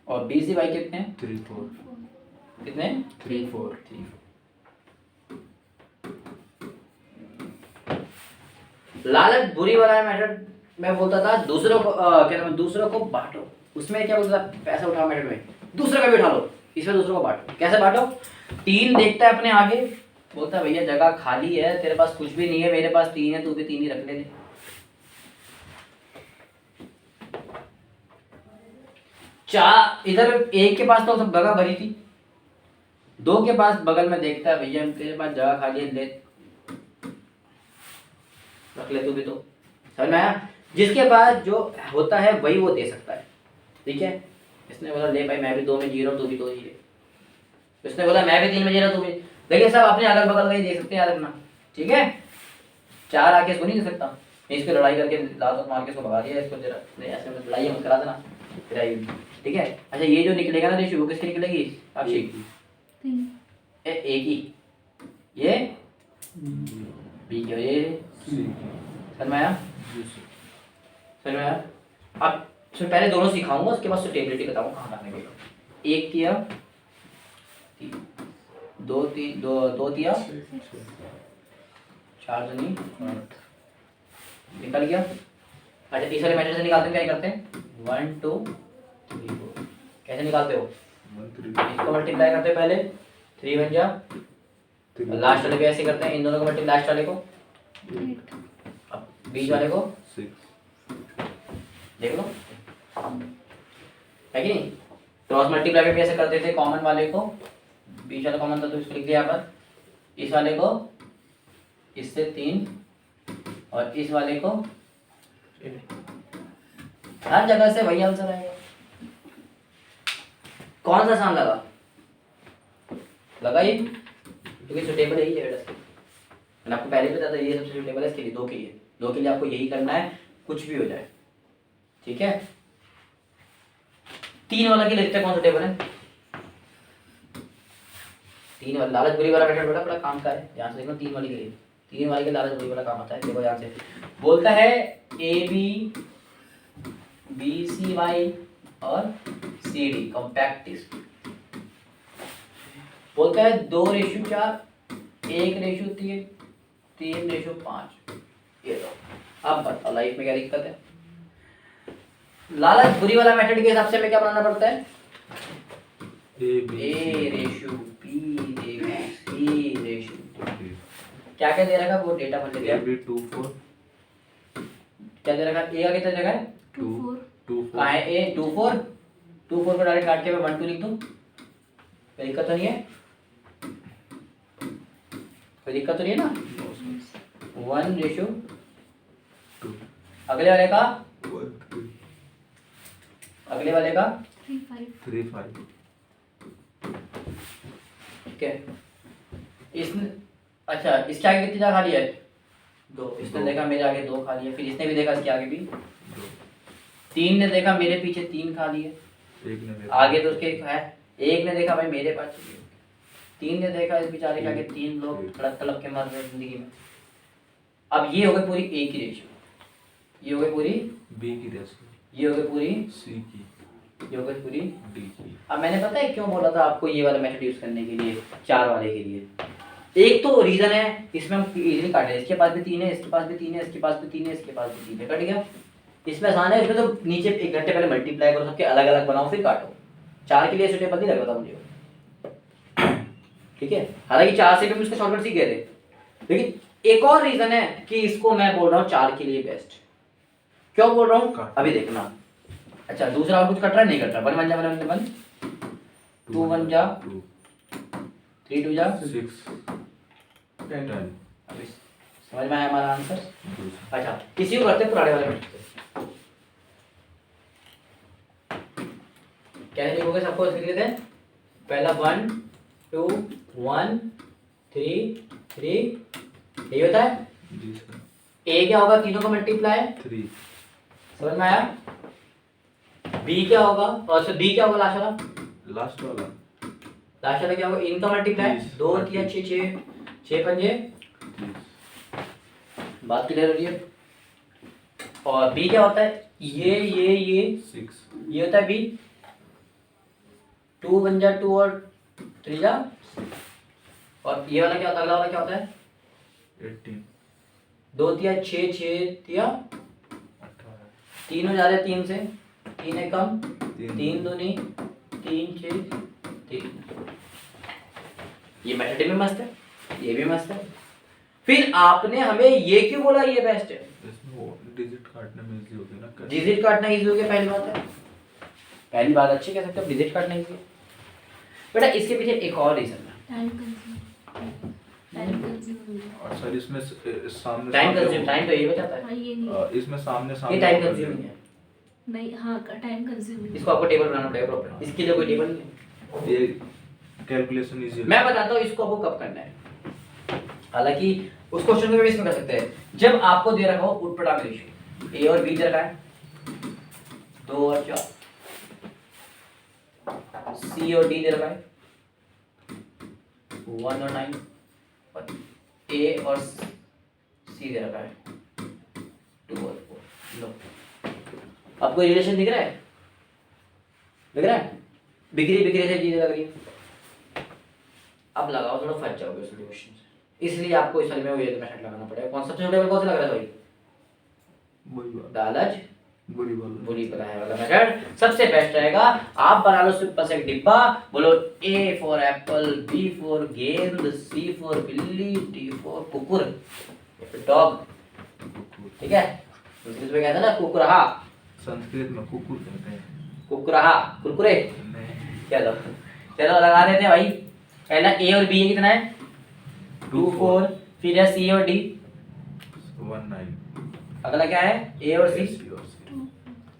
और बी सी वाई कितने हैं, 3 4 कितने 3 4 लालच बुरी वाला मेथड मैं बोलता था दूसरों को क्या नाम है, दूसरों को बांटो। उसमें क्या बोलता था, पैसा उठाओ मेथड में दूसरों का भी उठा लो, इसमें दूसरों को बांटो। कैसे बांटो, 3 देखता है अपने आगे, बोलता है भैया जगह खाली है, तेरे पास कुछ भी नहीं है, मेरे पास 3 है, तू भी 3 ही रख ले। 4 इधर एक के पास तो सब जगह भरी थी, 2 के पास बगल में देखता है भैया तेरे पास जगह खाली है, ले रख ले तू भी। तो समझ में आया, जिसके पास जो होता है वही वो दे सकता है, ठीक है। इसने बोला ले भाई मैं भी 2 में जी रहा हूँ, तू भी 2 ही ले। इसने बोला मैं भी 3 में जी रहा हूँ, तू भी। देखिए सब अपने अगल बगल का ही दे सकते हैं, याद रखना, ठीक है। 4 आके इसको नहीं दे सकता, मैं इसको लड़ाई करके लात मार के इसको भगा दिया, इसको जरा नहीं ऐसे में लड़ाई मत करा देना, ठीक है। अच्छा ये जो निकलेगा ना रेशियो वो किसकी निकलेगी, अक्षय एक ही, ये बी की, ये समझ में आया, समझ में आया। अब फिर पहले दोनों सिखाऊंगा, उसके बाद सुटेबिलिटी बताऊंगा कहाँ करने के लिए। 1 किया 3, 2 3 2 किया 4 जनी निकल गया। अच्छा इस वाले मेथड से निकालते हैं, क्या करते हैं 1 2 3 4। कैसे निकालते हो, 1 3 इसको मल्टीप्लाई करते हैं पहले, 3 बन जा, लास्ट वाले को ऐसे करते हैं, इन दोनों को मल्टीप्लाई, लास्ट वाले को, अब बीच वाले को 6 देख लो, है कि नहीं। क्रॉस मल्टीप्लाई भी ऐसे करते थे, कॉमन वाले को, बीच वाला कॉमन था तो इसको लिख दिया यहाँ पर, इस वाले को इससे 3 और इस वाले को, हर जगह से वही आंसर आएगा। कौन सा आसान लगा, लगा ये, क्योंकि सुटेबल यही है बेटा। मैंने आपको पहले भी बताया था ये सबसे सुटेबल है इसके लिए, 2 के लिए, 2 के लिए आपको यही करना है, कुछ भी हो जाए, ठीक है। 3 वाला के लिए देखते हैं कौन सा टेबल है। 3 वाला लालच बुरी वाला मेथड बड़ा काम का है, ध्यान से देखो। 3 वाले के लिए, 3 वाले के लालच बुरी वाला काम आता है, देखो ध्यान से। बोलता है A B B C Y और सी डी कॉम्पैक्ट टेस्ट। बोलता है 2:4, 1:3, 3:5। ये लो, अब बताओ लाइफ में क्या दिक्कत है। लालच बुरी वाला मेथड के हिसाब से हमें क्या बनाना पड़ता है, A ratio B ratio C ratio, क्या क्या दे रखा है वो डेटा भर देते हैं। AB 2 4 क्या दे रखा है, ए का कितना दे रखा है 2 2 कहाँ है, ए 2 4 2 4 को डायरेक्ट काट के मैं 1 2 लिख दूं, कोई दिक्कत तो नहीं है, कोई दिक्कत तो नहीं है ना। 1:2, अगले वाले का, 1 3 अगले वाले का 3 5 ठीक है। इसने अच्छा इसके आगे कितनी जगह खाली है? 2। इसने दो। देखा मेरे आगे 2 खाली है, फिर इसने भी देखा इसके आगे भी 2 3 ने देखा मेरे पीछे 3 खाली है, 1 ने देखा आगे तो उसके है। 1 ने देखा भाई मेरे पास 3 ने देखा इस बेचारे के आगे 3 लोग तड़प तड़प के मर रहे हैं जिंदगी में। अब ये हो गई पूरी ए की रेशियो, ये हो गई पूरी बी की रेशियो, ये हो गई पूरी सी की, ये हो गई पूरी। डी की। अब मैंने पता है क्यों बोला था आपको ये वाला मेथड यूज करने के लिए 4 वाले के लिए। एक तो रीजन है इसमें हम इजीली काट लें, इसके पास भी 3 है, इसके पास भी 3 है, इसके पास भी 3 है, इसके पास भी 3 है, कट गया। इसमें आसान है, इसमें तो नीचे 1 घंटे पहले मल्टीप्लाई करो, सबके अलग अलग बनाओ फिर काटो। 4 के लिए सुटेबल नहीं लग रहा था मुझे, ठीक है। हालांकि 4 से भी हम इसका शॉर्टकट सीख गए थे, लेकिन एक और रीजन है कि इसको मैं बोल रहा हूँ 4 के लिए बेस्ट। क्यों बोल रहा हूँ अभी देखना। अच्छा दूसरा और कुछ कट रहा है? नहीं कट रहा। 1 1 जा 1 1 2 1 जा 2 3 2 जा 6 10 अभी समझ में आया हमारा आंसर? अच्छा किसी को करते हैं पुराने वाले में कैसे लिखोगे? सबको लिख लेते हैं। पहला 1 2 1 3 3 यही होता है। जी सर। ए क्या होगा? तीनों का मल्टीप्लाई 3 समझ में आया? बी क्या होगा? और सर बी क्या होगा लास्ट वाला? लास्ट वाला लास्ट वाला क्या होगा? इनका मल्टीप्लाई 2 3 6 6 6 पंजे। बात क्लियर हो रही है? और बी क्या होता है? ये 6 ये होता है बी। 2 1 जा 2 और 3 जा। और ये वाला क्या होता है? अगला वाला क्या होता है? 18 2 तिया 6 6 तिया 18 3 हो जा रहे 3 से 3 है कम 3 दूनी 3 6 3। ये मेथड भी मस्त है, ये भी मस्त है। फिर आपने हमें ये क्यों बोला ये बेस्ट है? इसमें वो डिजिट काटने में इजी होती है ना। डिजिट काटना इजी हो गया, पहली बात है, पहली बात अच्छी कह सकते हो, डिजिट काटना इजी है। बेटा इसके पीछे एक और रीजन है। और सर इसमें सामने टाइम सामने कंज्यूम, टाइम तो ये बचाता है, इसमें सामने ये सामने टाइम कंज्यूमिंग है। नहीं हाँ टाइम कंज्यूमिंग। इसको आपको टेबल बनाना पड़ेगा प्रॉपर, इसके लिए कोई टेबल नहीं है। ये कैलकुलेशन इजी मैं बताता हूँ इसको आपको कब करना है। हालांकि उस क्वेश्चन को भी इसमें कर सकते हैं जब आपको दे रखा हो उटपटांग रेशियो ए और बी दे रखा है 2 और 4, सी और डी दे रखा है 1 और 9, और ए और सी दे रखा है 2 और 4। लो आपको रिलेशन दिख रहा है? दिख रहा है? बिक्री बिक्री से चीजें लग रही है। अब लगाओ, थोड़ा फंस जाओगे सॉल्यूशन से, इसलिए आपको इस में वो ये मेथड लगाना पड़ेगा। कौन सा सबसे छोटे कौन सा लग रहा है भाई? वही बात लालच बुरी बात बुरी बनाए वाला मेथड सबसे बेस्ट रहेगा। आप बना लो सिंपल सा एक डिब्बा, बोलो A for apple, B for गेंद, सी फॉर बिल्ली, डी फॉर कुकुर या फिर डॉग, ठीक है। संस्कृत में कहते हैं ना कुकुरहा, संस्कृत में कुकुर कहते हैं। कुकुरहा कुरकुरे। नहीं चलो चलो लगा देते हैं भाई। पहला ए और बी कितना है? 2 4, फिर है सी और डी 1 9। अगला क्या है? ए और सी। सी और सी।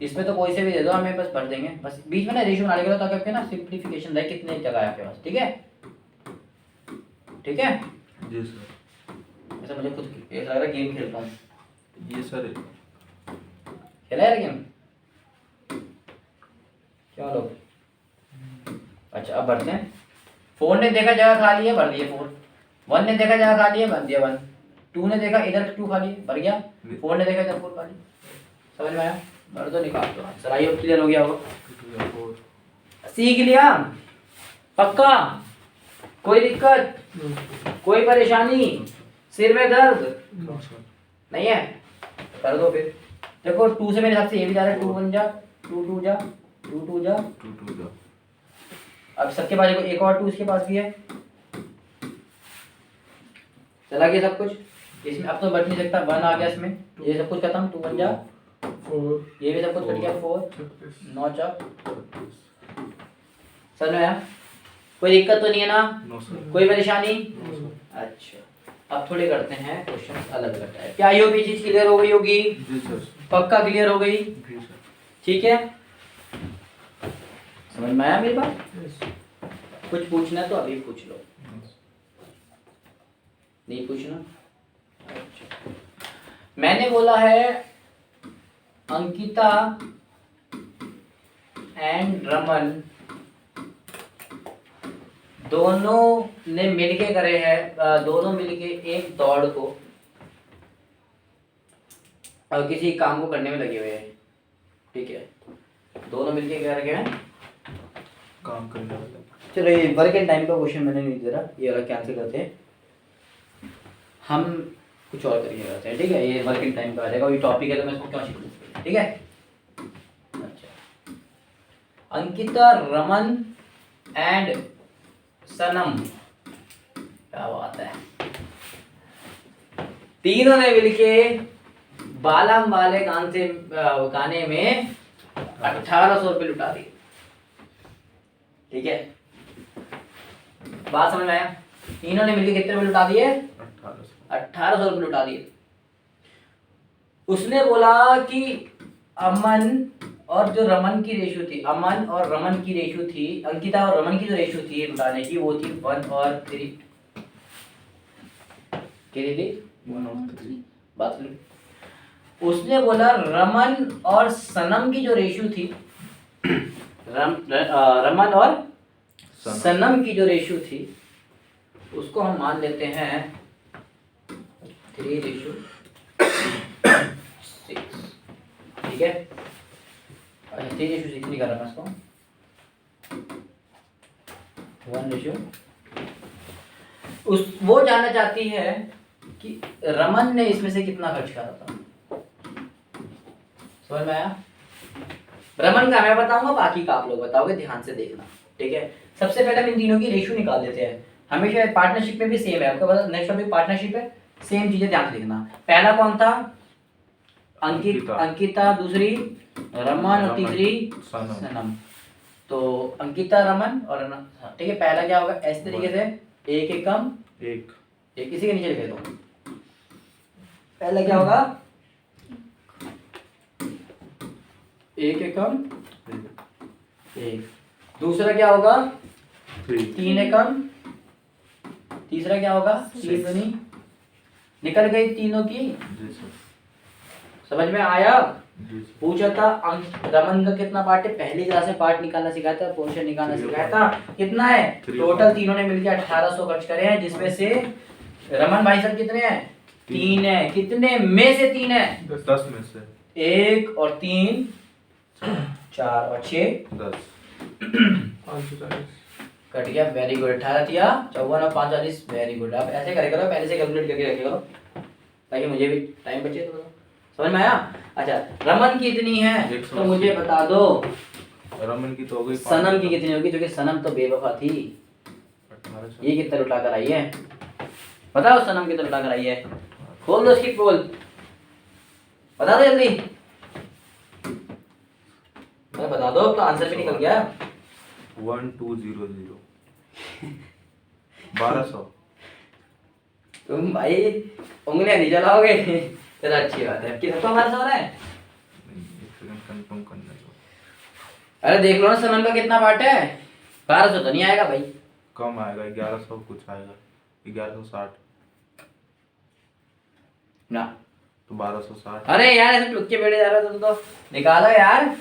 इसमें तो कोई से भी दे दो, हमें बस भर देंगे, बस बीच में ना रेशियो बना लेगा ताकि आपके ना सिंपलीफिकेशन रहे, कितने जगह है आपके पास, ठीक है? ठीक है, जी सर। ऐसा मुझे खुद ऐसा लग रहा है गेम खेलता हूँ। ये सर खेला है गेम? चलो अच्छा अब भरते हैं। 4 ने देखा जगह खाली है, भर दिए 4। 1 ने देखा जगह खाली है, भर दिया 1। 2 ने देखा इधर 2 खाली है, भर गया। 4 ने देखा इधर 4 खाली। समझ में आया? भर दो, निकाल दो आंसर। आई होप क्लियर हो गया होगा। सीख लिया पक्का? कोई दिक्कत, कोई परेशानी, सिर में दर्द नहीं है? कर दो फिर। देखो 2 से मेरे हिसाब से ये भी जा रहा है, 2 1 जा 2 2 जा 2 2 जा 2 2 जा। अब सबके पास देखो एक और 2 इसके पास भी है, चला गया सब कुछ इसमें। अब तो बच नहीं सकता, 1 आ गया इसमें, ये सब कुछ खत्म। 2 1 जा 4 ये भी सब कुछ कट गया, 4 9 चार। समझ में आया? कोई दिक्कत तो नहीं है ना? No sir. कोई परेशानी? अच्छा अब थोड़े करते हैं क्वेश्चन अलग अलग टाइप। क्या आई होप ये चीज क्लियर हो गई होगी? जी सर। पक्का क्लियर हो गई? जी सर। ठीक है, समझ में आया मेरी बात? कुछ पूछना है तो अभी पूछ लो। नहीं पूछना। अच्छा, मैंने बोला है अंकिता एंड रमन दोनों ने मिलके करे हैं, दोनों मिलके एक दौड़ को और किसी काम को करने में लगे हुए हैं, ठीक है। दोनों मिलके क्या रखे हैं, काम करने वाला। चलो ये वर्क एंड टाइम का क्वेश्चन मैंने नहीं दे रहा, ये वाला कैंसिल करते हैं, हम कुछ और करिए करते हैं, ठीक है। ये वर्क एंड टाइम का आ जाएगा, ये टॉपिक है तो मैं इसको क्यों सीखूं, ठीक है। अच्छा, अंकिता रमन एंड सनम, क्या बात है, तीनों ने मिलके बालम वाले गाने में 1800 रुपये लुटा दिए, ठीक है। बात समझ में आया, तीनों ने मिलकर कितने रुपये लुटा दिए, 1800 रुपये लुटा दिए। उसने बोला कि अमन और जो रमन की रेशियो थी, अमन और रमन की रेशियो थी, अंकिता और रमन की जो रेशियो थी लुटाने की, वो थी 1 और 3। कितनी थी, 1 और 3। बात सुन। उसने बोला रमन और सनम की जो रेशियो थी, रमन और सनम की जो रेशियो थी उसको हम मान लेते हैं 3:6, ठीक है। अच्छा, 3:6 नहीं कर रहा मैं इसको, 1:, उस वो जानना चाहती है कि रमन ने इसमें से कितना खर्च करा था। समझ में आया, रमन का मैं बताऊंगा, बाकी का आप लोग बताओगे, ध्यान से देखना, ठीक है। सबसे पहले हम इन तीनों की रेशियो निकाल देते हैं, हमेशा पार्टनरशिप में भी सेम है, आपको पता नेक्स्ट टॉपिक पार्टनरशिप है, सेम चीजें ध्यान से देखना। पहला कौन था, अंकिता, दूसरी रमन और तीसरी सनम। तो अंकिता, रमन और ठीक है। पहला क्या होगा, ऐसे तरीके से एक एकम एक इसी के नीचे लिख दो। पहला क्या होगा, एक एकम एक, दूसरा क्या होगा 3 एकम, तीसरा क्या होगा 3 दूनी, निकल गई तीनों की। जी सर, समझ में आया। जी सर। पूछा था रमन का कितना पार्ट है, पहली क्लास में पार्ट निकालना सिखाया था, पोर्शन निकालना सिखाया था, कितना है टोटल, तीनों ने मिलकर 1800 खर्च करे हैं, जिसमें से रमन भाई साहब कितने हैं, 3 है, कितने में से 3 है, 10 में से 1 और 3 4 और 6 10, 540। कट गया, वेरी गुड। 18 दिया, 54 और 540, वेरी गुड। आप ऐसे करे करो, पहले से कैलकुलेट करके रखे करो ताकि मुझे भी टाइम बचे। तो समझ में आया। अच्छा, रमन की कितनी है तो मुझे बता दो, रमन की तो हो गई, सनम की कितनी होगी, क्योंकि सनम तो बेवफा थी, 1800। ये कितना लुटा कर आई है, बताओ सनम कितना लुटा कर आई है, खोल दो उसकी पोल, बता दो जल्दी, अरे बता दो, तो आंसर भी निकल गया। 1200 1200। तुम भाई उंगलियां नहीं चलाओगे, चलो अच्छी बात है। कितना तो हमारा सवाल है, एक सेकंड कंफर्म करने दो। अरे देख लो ना सनम का कितना पार्ट है, 1200 तो नहीं आएगा भाई, कम आएगा, 1100 कुछ आएगा, 1160 ना। तो 1260। अरे यार ऐसे टुक्के बैठे जा रहे हो तुम तो, निकालो यार।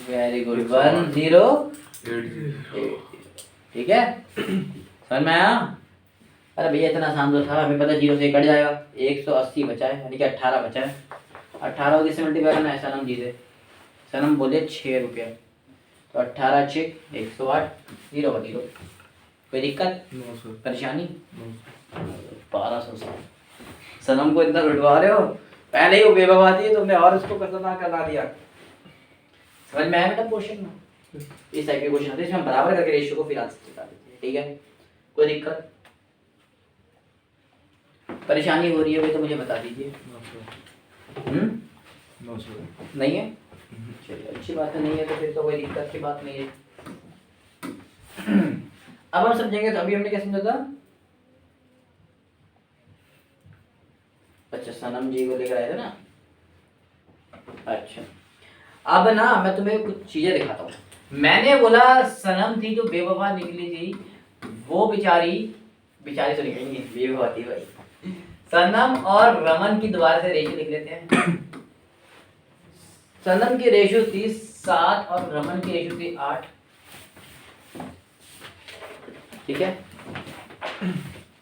वेरी गुड, 1080, ठीक है। समझ में आया। अरे भैया इतना आसान तो था, हमें पता 0 से कट जाएगा, 180 बचा है, यानी कि 18 बचा है। 18 किससे मल्टीप्लाई करना है, सनम जी से। सनम बोले 6 रुपये, तो 18 6 108, 0 0। कोई दिक्कत, नो सर, परेशानी, नो सर। 1200। सनम को इतना लुटवा रहे हो, पहले ही वो बेवफा थी, तुमने और उसको खतरनाक करा दिया। समझ में आया बेटा क्वेश्चन में, इस टाइप के क्वेश्चन आते हैं, इसमें हम बराबर करके रेशियो को फिर आंसर बता देते हैं, ठीक है। कोई दिक्कत परेशानी हो रही है भाई तो मुझे बता दीजिए। No sir, no sir. नहीं है, चलिए अच्छी बात है, नहीं है तो फिर तो कोई दिक्कत की बात नहीं है। अब हम समझेंगे, तो अभी हमने क्या समझा था, अच्छा सनम जी को लेकर आए थे ना। अच्छा अब ना मैं तुम्हें कुछ चीजें दिखाता हूँ, मैंने बोला सनम थी जो बेवफा निकली थी, वो बेचारी तो निकलेंगी, बेवफा थी भाई। सनम और रमन की दोबारा से रेशियो लिख लेते हैं। सनम की रेशियो थी 7 और रमन की रेशियो थी 8। ठीक है,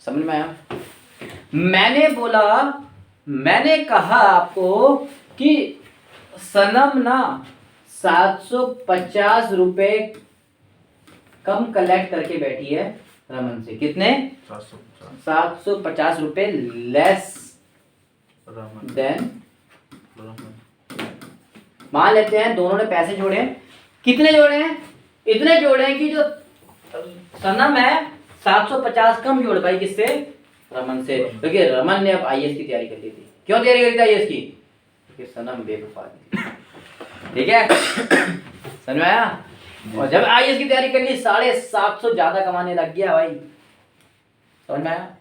समझ में आया? मैंने कहा आपको कि सनम ना 750 रुपए कम कलेक्ट करके बैठी है रमन से। कितने? 750 रुपए लेस देन। मान लेते हैं दोनों ने पैसे जोड़े हैं। कितने जोड़े हैं? इतने जोड़े हैं कि जो सनम है 750 कम जोड़ पाई। किससे? रमन से। क्योंकि रमन ने अब आईएएस की तैयारी कर ली थी। क्यों तैयारी करी थी आईएएस की? क्योंकि सनम बेवफा थी। ठीक है, समझ में आया? और जब आईएएस की तैयारी कर ली 750 ज्यादा कमाने लग गया भाई। समझ में आया?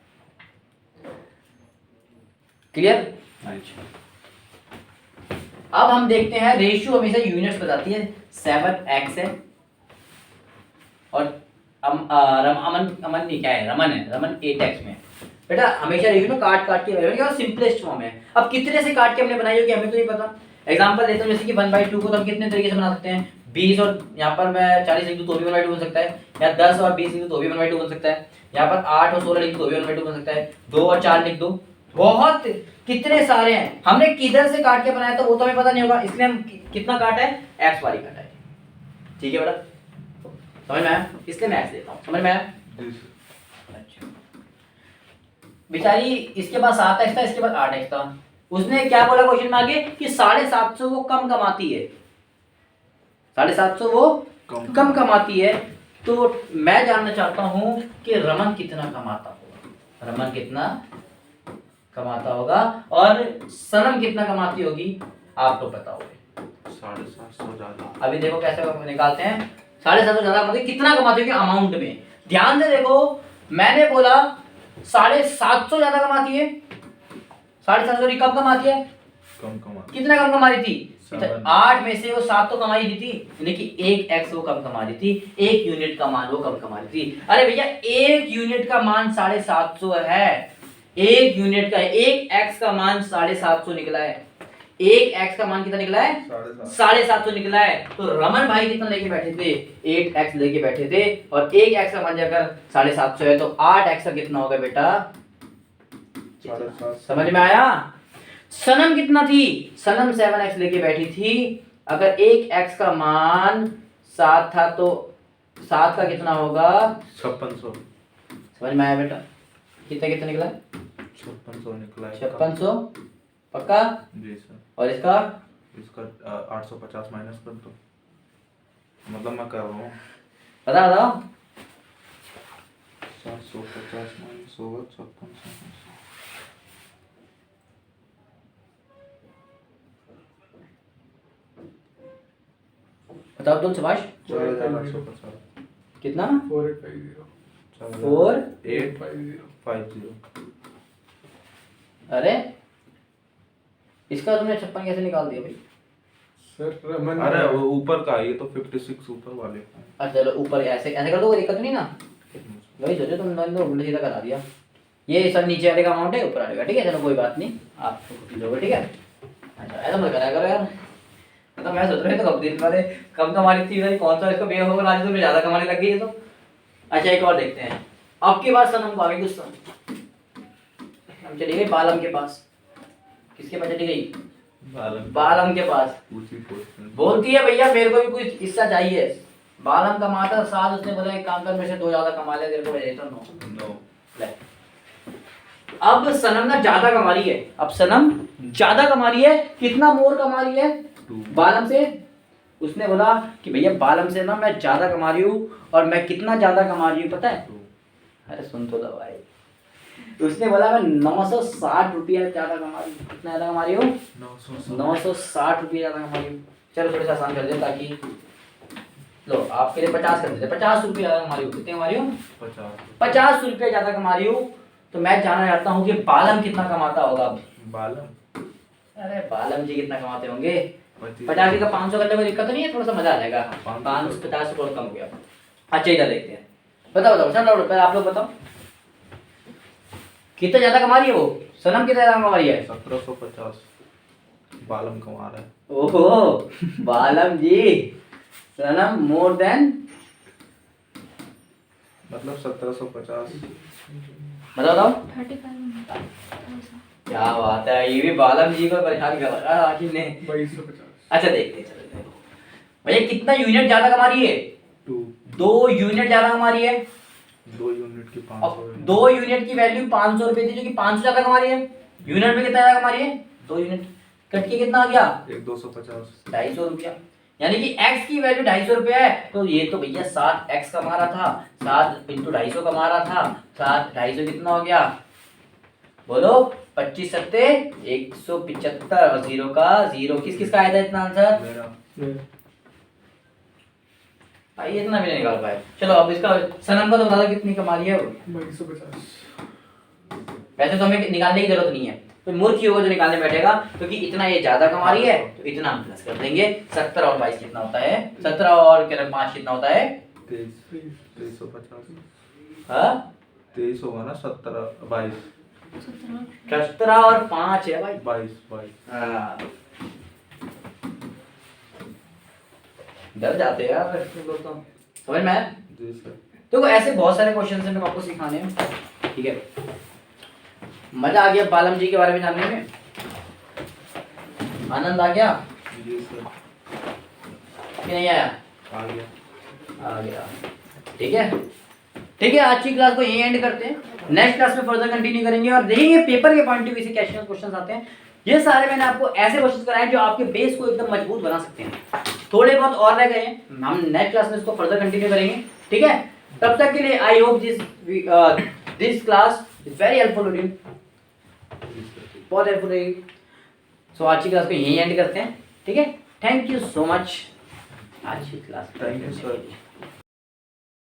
क्लियर? अब हम देखते हैं, रेशियो हमेशा यूनिट्स बताती है। 7x है और अमन नहीं, क्या है? रमन 8x में। बेटा हमेशा रेशियो ना काट के क्या सिंपलेस्ट फॉर्म है। अब कितने से काट के हमने बनाई होगी हमें तो नहीं पता। एग्जांपल लेते हैं, जैसे कि 1/2 को तो हम कितने तरीके से बना सकते हैं? 20 और यहाँ पर मैं 40 लिख दूं तो भी 1/2 बन सकता है, या 10 और 20 लिख दूं तो भी 1/2 बन सकता है, यहाँ पर 8 और 16 लिख दूं तो भी 1/2 बन सकता है, 2 और 4 लिख दूं। बहुत कितने सारे हैं। हमने किधर से काट के बनाया तो वो तो हमें पता नहीं होगा, इसलिए हम कितना काटा है? x वाली काटा है। ठीक है बेटा, समझ में आया? इसलिए मैं x देता हूँ। समझ में आया? अच्छा, बेचारी इसके पास 7x था, इसके पास 8x था। उसने क्या बोला क्वेश्चन में आगे कि 750 वो कम कमाती है। 750 वो कम कमाती है। तो मैं जानना चाहता हूं कि रमन कितना कमाता होगा। रमन कितना कमाता होगा और सनम कितना कमाती होगी, आपको पता होगा। 750 ज्यादा। अभी देखो कैसे निकालते हैं। 750 ज्यादा मतलब कितना कमाती होगी अमाउंट में। ध्यान से देखो, मैंने बोला 750 ज्यादा कमाती है। 750 कम कमाती है। कितना कम कमा रही थी? 8 में से वो 7 तो कमा ही रही थी, यानी कि 1x वो कम कमा रही थी। 1 यूनिट का मान वो कम कमा रही थी। अरे भैया 1 यूनिट का मान 750 है। 1 यूनिट का 1x का मान 750 निकला है। 1x का मान कितना निकला है? 750 निकला है। तो रमन भाई कितना लेके बैठे थे? 8x लेके बैठे थे। और 1x का मान जाकर 750 है, तो 8x का कितना होगा बेटा? समझ में आया? सनम कितना थी? सनम 7x लेके बैठी थी। अगर 1x का मान 7 था तो 7 का कितना होगा? 5600। समझ में आया बेटा? कितना निकला? 5600 निकला है। 5600 पक्का? जी सर। और इसका 850 माइनस कर दो, मतलब मैं कर रहा हूँ। बताओ 750 माइनस होगा 5600। बताओ तुम सुभाष। 4850। कितना? 4850। 4850। अरे इसका तुमने 56 कैसे निकाल दिया भाई? सर रमन, अरे वो ऊपर का, ये तो 56 ऊपर वाले का। अच्छा चलो ऊपर ऐसे ऐसे कर दो, कोई दिक्कत नहीं ना। वही सोचो तुमने उल्टा सीधा करा दिया। ये सब नीचे वाले का अमाउंट है, ऊपर वाले का। ठीक है चलो कोई बात नहीं, आप लोगे। ठीक है, अच्छा ऐसा मत करा करो यार। मतलब मैं सोच रहा था कब दिन वाले कम कमा रही थी भाई, कौन सा इसको बेवकूफ बना दिया, तो ज्यादा कमाने लग गई है तो। अच्छा एक और देखते हैं। आपके पास सनम को आ गई गुस्सा, हम चली गई बालम के पास। किसके पास चली गई? बालम के पास। बोलती है भैया मेरे को भी कुछ हिस्सा चाहिए। बालम कमाता 7, उसने बोला एक काम कर, मेरे से 2 ज्यादा कमा ले, तेरे को भेज देता हूं। 9 ले। अब सनम ना ज्यादा कमा रही है। अब सनम ज्यादा कमा रही है। कितना मोर कमा रही है बालम से? उसने बोला कि भैया बालम से ना मैं ज्यादा कमा रही हूँ। और मैं कितना ज्यादा कमा रही हूँ पता है? अरे सुन तो लो भाई। उसने बोला मैं 960 रुपया ज्यादा कमा रही हूँ। कितना ज्यादा कमा रही हूँ? 960 रुपया ज्यादा कमा रही हूँ। चलो थोड़ा सा आसान कर दे, ताकि लो आपके लिए 50 कर देते। 50 रुपया ज्यादा कमा रही हूँ। कितने कमा रही हूँ? 50 रुपया ज्यादा कमा रही हूँ। तो मैं जानना चाहता हूँ कि बालम कितना कमाता होगा। अब बालम, अरे बालम जी कितना कमाते होंगे? 50 का 500 करने में दिक्कत तो नहीं है, थोड़ा सा मजा आ जाएगा। 500 550 से बहुत कम हो गया। अच्छा इधर देखते हैं, बताओ बताओ सर, पहले आप लोग बताओ कितना ज्यादा कमा रही है वो, सनम कितना ज्यादा कमा रही है? 1750 बालम कमा रहा है। ओहो बालम जी, सनम मोर देन, मतलब 1750। बताओ बताओ 35,000। क्या बात है, ये भी बालम जी को परेशान कर रहा है आखिर ने। 2250। अच्छा देखते हैं, चलो देखो भैया कितना यूनिट ज्यादा कमा रही है? 2 यूनिट ज्यादा कमा रही है। 2 यूनिट की अब 500 है। 2 यूनिट की वैल्यू 500 रुपए थी, जो कि 500 ज्यादा कमा रही है। यूनिट में कितना ज्यादा कमा रही है? 2 यूनिट। कट के कितना आ गया? 1250। 250 रुपया। यानी कि x की वैल्यू 250 रुपया है, तो ये तो भैया 7x कमा रहा था, 7 इंटू 250 कमा रहा था, 7 250 कितना हो गया बोलो? 25 सत्ते 175 और 0 का 0। किस किस का आया था इतना आंसर? मेरा भाई इतना भी नहीं निकाल पाए। चलो अब इसका सनम का तो बता दो कितनी कमा रही है वो। 2250। वैसे तो हमें निकालने की जरूरत नहीं है, तो मूर्ख ही होगा जो निकालने बैठेगा, क्योंकि इतना ये ज्यादा कमा रही है तो इतना हम प्लस कर देंगे। 17 और 22 कितना होता है? 17 और क्या 5 कितना होता है? 2350। हाँ 23 होगा ना, 17 22 17 और 5 है भाई। 22 हाँ डर जाते हैं यार लोग तो, समझ में आया? जी सर। देखो ऐसे बहुत सारे क्वेश्चन हैं आपको सिखाने हैं, ठीक है। मजा आ गया बालम जी के बारे में जानने में, आनंद आ गया जी सर। कि नहीं आया? आ गया। आ गया, ठीक है। ठीक है, आज की क्लास को यही एंड करते हैं। नेक्स्ट क्लास में फर्दर कंटिन्यू करेंगे और देखेंगे पेपर के पॉइंट ऑफ व्यू से कैसे क्वेश्चंस आते हैं। ये सारे मैंने आपको ऐसे क्वेश्चंस कराए जो आपके बेस को एकदम मजबूत बना सकते हैं। थोड़े बहुत और रह गए हैं, हम नेक्स्ट क्लास में इसको फर्दर कंटिन्यू करेंगे, ठीक है। तब तक के लिए I hope this class is very helpful to you, बहुत हेल्पफुल रहेगी। सो आज की क्लास को यही एंड करते हैं, ठीक है। थैंक यू सो मच आज की क्लास। Thank you sir.